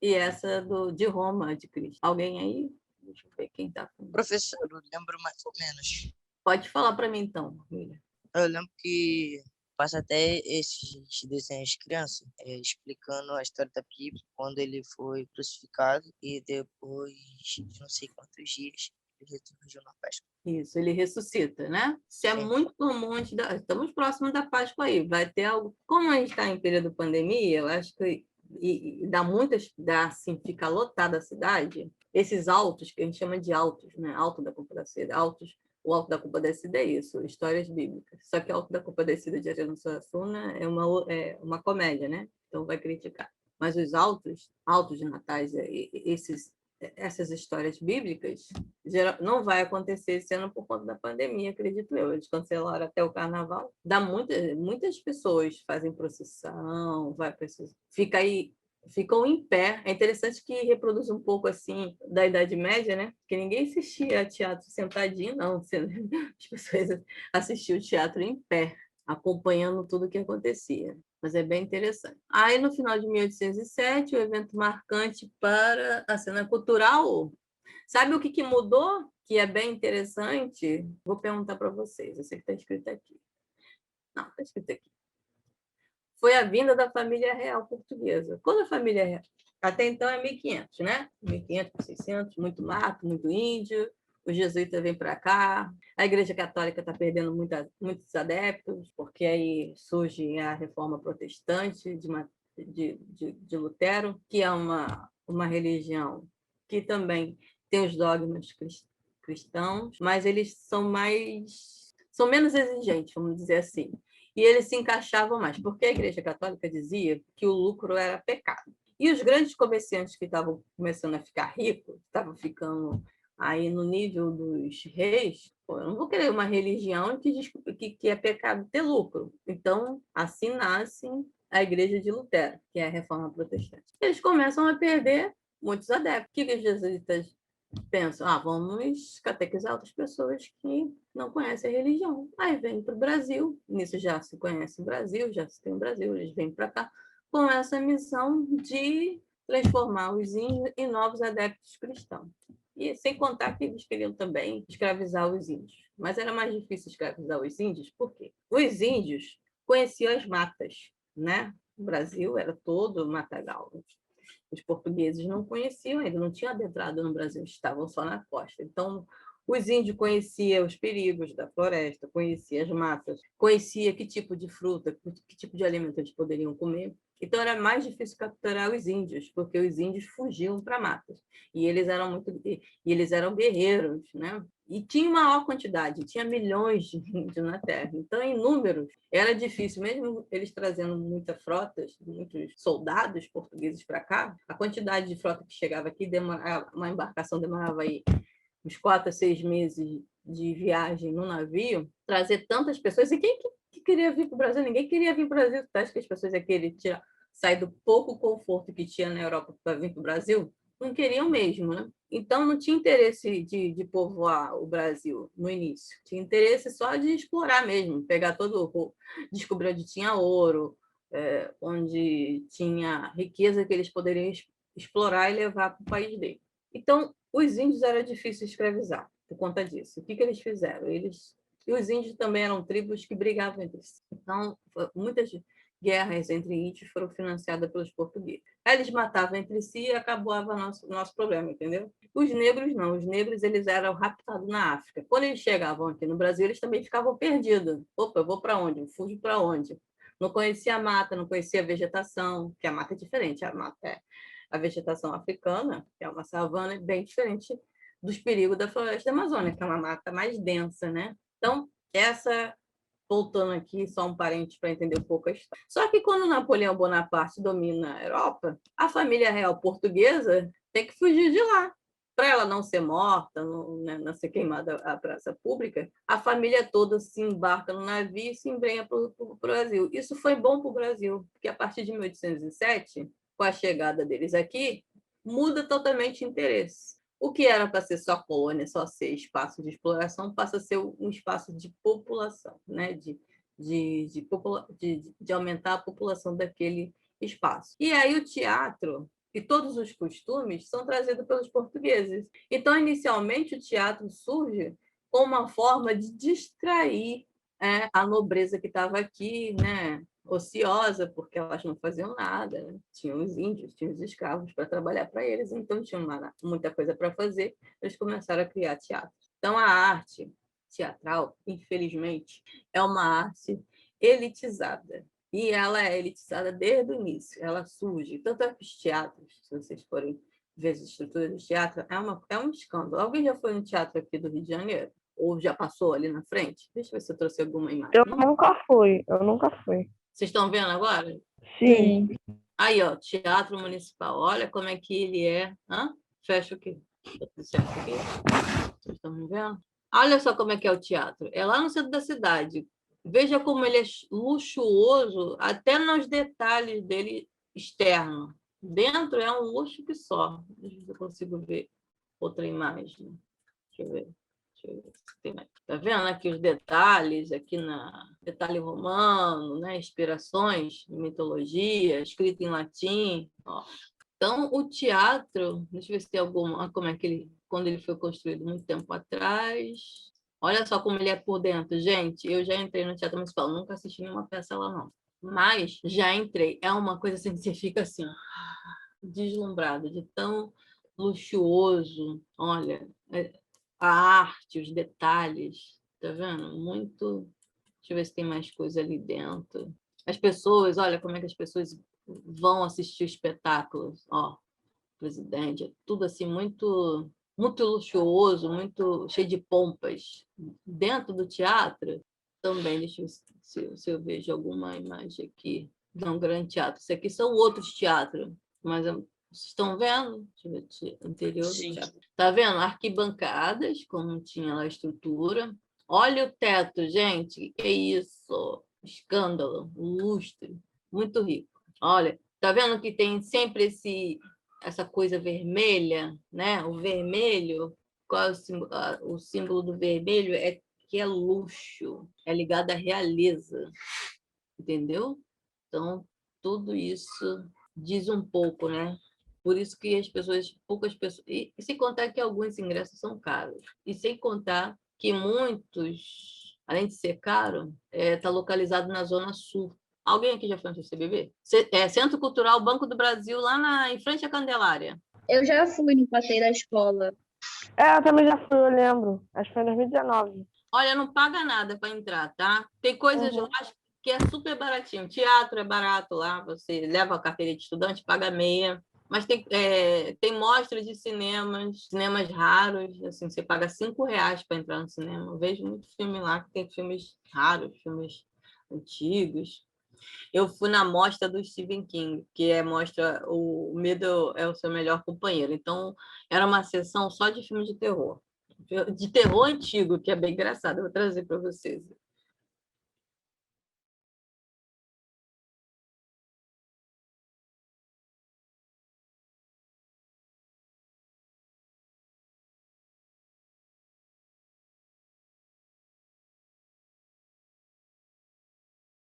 e essa de Roma, de Cristo. Alguém aí? Deixa eu ver quem está com... Professor, eu lembro mais ou menos. Pode falar para mim, então, Miriam. Eu lembro que passa até esses desenhos de criança, explicando a história da Bíblia, quando ele foi crucificado e depois de não sei quantos dias ele ressurgiu na Páscoa. Isso, ele ressuscita, né? Isso é muito comum. Estamos próximos da Páscoa aí. Vai ter algo. Como a gente está em período de pandemia, eu acho que assim, fica lotada a cidade. Esses altos, que a gente chama de altos, né? Alto da Compadecida, o Alto da Compadecida é isso, histórias bíblicas. Só que o Alto da Compadecida de Ariano Suassuna é uma comédia, né? Então vai criticar. Mas os altos de natais, essas histórias bíblicas, não vai acontecer esse ano por conta da pandemia, acredito eu. Eles cancelaram até o carnaval. Muitas pessoas fazem procissão, ficam em pé. É interessante que reproduz um pouco assim da Idade Média, né? Porque ninguém assistia a teatro sentadinho, não. As pessoas assistiam teatro em pé, acompanhando tudo o que acontecia. Mas é bem interessante. Aí, no final de 1807, o evento marcante para a cena cultural. Sabe o que mudou? Que é bem interessante? Vou perguntar para vocês. Eu sei que está escrito aqui. Não, está escrito aqui. Foi a vinda da família real portuguesa. Quando a família real... Até então é 1500, né? 1500, 600, muito mato, muito índio. Os jesuítas vêm para cá. A Igreja Católica está perdendo muitos adeptos, porque aí surge a Reforma Protestante de Lutero, que é uma religião que também tem os dogmas cristãos, mas eles são menos exigentes, vamos dizer assim. E eles se encaixavam mais, porque a Igreja Católica dizia que o lucro era pecado. E os grandes comerciantes que estavam começando a ficar ricos, estavam ficando aí no nível dos reis, pô, eu não vou querer uma religião que é pecado ter lucro. Então, assim nasce a Igreja de Lutero, que é a Reforma Protestante. Eles começam a perder muitos adeptos. O que os jesuítas pensam? Vamos catequizar outras pessoas que não conhecem a religião. Aí vem para o Brasil, nisso já se conhece o Brasil, já se tem o Brasil, eles vêm para cá com essa missão de transformar os índios em novos adeptos cristãos. E sem contar que eles queriam também escravizar os índios. Mas era mais difícil escravizar os índios, por quê? Os índios conheciam as matas, né? O Brasil era todo matagal. Os portugueses não conheciam, ainda não tinham adentrado no Brasil, estavam só na costa. Então, os índios conheciam os perigos da floresta, conheciam as matas, conheciam que tipo de fruta, que tipo de alimento eles poderiam comer. Então, era mais difícil capturar os índios, porque os índios fugiam para matas. E eles eram guerreiros, né? E tinha maior quantidade, tinha milhões de índios na Terra. Então, em números, era difícil, mesmo eles trazendo muitas frotas, muitos soldados portugueses para cá, a quantidade de frota que chegava aqui, uma embarcação demorava aí uns 4 a 6 meses de viagem no navio, trazer tantas pessoas. E quem que queria vir para o Brasil? Ninguém queria vir para o Brasil. Tu acha que as pessoas iam querer sair do pouco conforto que tinha na Europa para vir para o Brasil? Não queriam mesmo, né? Então, não tinha interesse de povoar o Brasil no início. Tinha interesse só de explorar mesmo, pegar descobrir onde tinha ouro, onde tinha riqueza que eles poderiam explorar e levar para o país dele. Então, os índios era difícil escravizar por conta disso. O que eles fizeram? E os índios também eram tribos que brigavam entre si. Então, muitas guerras entre índios foram financiadas pelos portugueses. Aí eles matavam entre si e acabava nosso problema, entendeu? Os negros não. Os negros eles eram raptados na África. Quando eles chegavam aqui no Brasil, eles também ficavam perdidos. Opa, eu vou para onde? Eu fujo para onde? Não conhecia a mata, não conhecia a vegetação, que a mata é diferente. A vegetação africana, que é uma savana, é bem diferente dos perigos da floresta amazônica, que é uma mata mais densa, né? Então, voltando aqui, só um parente para entender um pouco a história. Só que quando Napoleão Bonaparte domina a Europa, a família real portuguesa tem que fugir de lá. Para ela não ser morta, não ser queimada a praça pública, a família toda se embarca no navio e se embrenha para o Brasil. Isso foi bom para o Brasil, porque a partir de 1807, com a chegada deles aqui, muda totalmente o interesse. O que era para ser só colônia, só ser espaço de exploração, passa a ser um espaço de população, né? de aumentar a população daquele espaço. E aí o teatro e todos os costumes são trazidos pelos portugueses. Então, inicialmente, o teatro surge como uma forma de distrair a nobreza que estava aqui, né? Ociosa, porque elas não faziam nada, né? Tinham os índios, tinham os escravos para trabalhar para eles, então tinham muita coisa para fazer, eles começaram a criar teatro. Então, a arte teatral, infelizmente, é uma arte elitizada, e ela é elitizada desde o início, ela surge, tanto é que os teatros, se vocês forem ver as estruturas do teatro, é um escândalo. Alguém já foi no teatro aqui do Rio de Janeiro? Ou já passou ali na frente? Deixa eu ver se eu trouxe alguma imagem. Eu nunca fui. Vocês estão vendo agora? Sim. Aí, ó, Teatro Municipal. Olha como é que ele é. Fecha o quê? Certo aqui. Vocês estão me vendo? Olha só como é que é o teatro. É lá no centro da cidade. Veja como ele é luxuoso, até nos detalhes dele externo. Dentro é um luxo que só. Deixa eu ver se eu consigo ver outra imagem. Deixa eu ver. Tá vendo aqui os detalhes, aqui na detalhe romano, né? Inspirações de mitologia, escrito em latim. Ó. Então, o teatro, deixa eu ver se tem alguma, como é que quando ele foi construído muito tempo atrás. Olha só como ele é por dentro, gente. Eu já entrei no Teatro Municipal, nunca assisti nenhuma peça lá, não. Mas já entrei. É uma coisa assim que você fica assim, deslumbrado, de tão luxuoso. Olha, a arte, os detalhes, tá vendo? Muito. Deixa eu ver se tem mais coisa ali dentro. As pessoas, olha como é que as pessoas vão assistir o espetáculo. Ó, presidente, é tudo assim muito, muito luxuoso, muito cheio de pompas. Dentro do teatro, também, deixa eu ver se eu vejo alguma imagem aqui. Não, grande teatro. Isso aqui são outros teatros. Mas vocês estão vendo? Deixa eu ver, anterior do Sim. teatro. Tá vendo? Arquibancadas, como tinha lá a estrutura. Olha o teto, gente. Que é isso? Escândalo, lustre. Muito rico. Olha, tá vendo que tem sempre essa coisa vermelha, né? O vermelho, qual é o símbolo do vermelho? É que é luxo, é ligado à realeza, entendeu? Então, tudo isso diz um pouco, né? Por isso que poucas pessoas... E sem contar que alguns ingressos são caros. E sem contar que muitos, além de ser caro, está localizado na Zona Sul. Alguém aqui já foi no CCBB? Centro Cultural Banco do Brasil, lá em frente à Candelária. Eu já fui no passeio da escola. Eu também já fui, eu lembro. Acho que foi em 2019. Olha, não paga nada para entrar, tá? Tem coisas lá que é super baratinho. Teatro é barato lá, você leva a carteira de estudante, paga meia. Mas tem mostras de cinemas raros, assim, você paga R$ 5 para entrar no cinema. Eu vejo muito filme lá que tem filmes raros, filmes antigos. Eu fui na mostra do Stephen King, que mostra O Medo é o Seu Melhor Companheiro. Então, era uma sessão só de filme de terror. De terror antigo, que é bem engraçado. Eu vou trazer para vocês.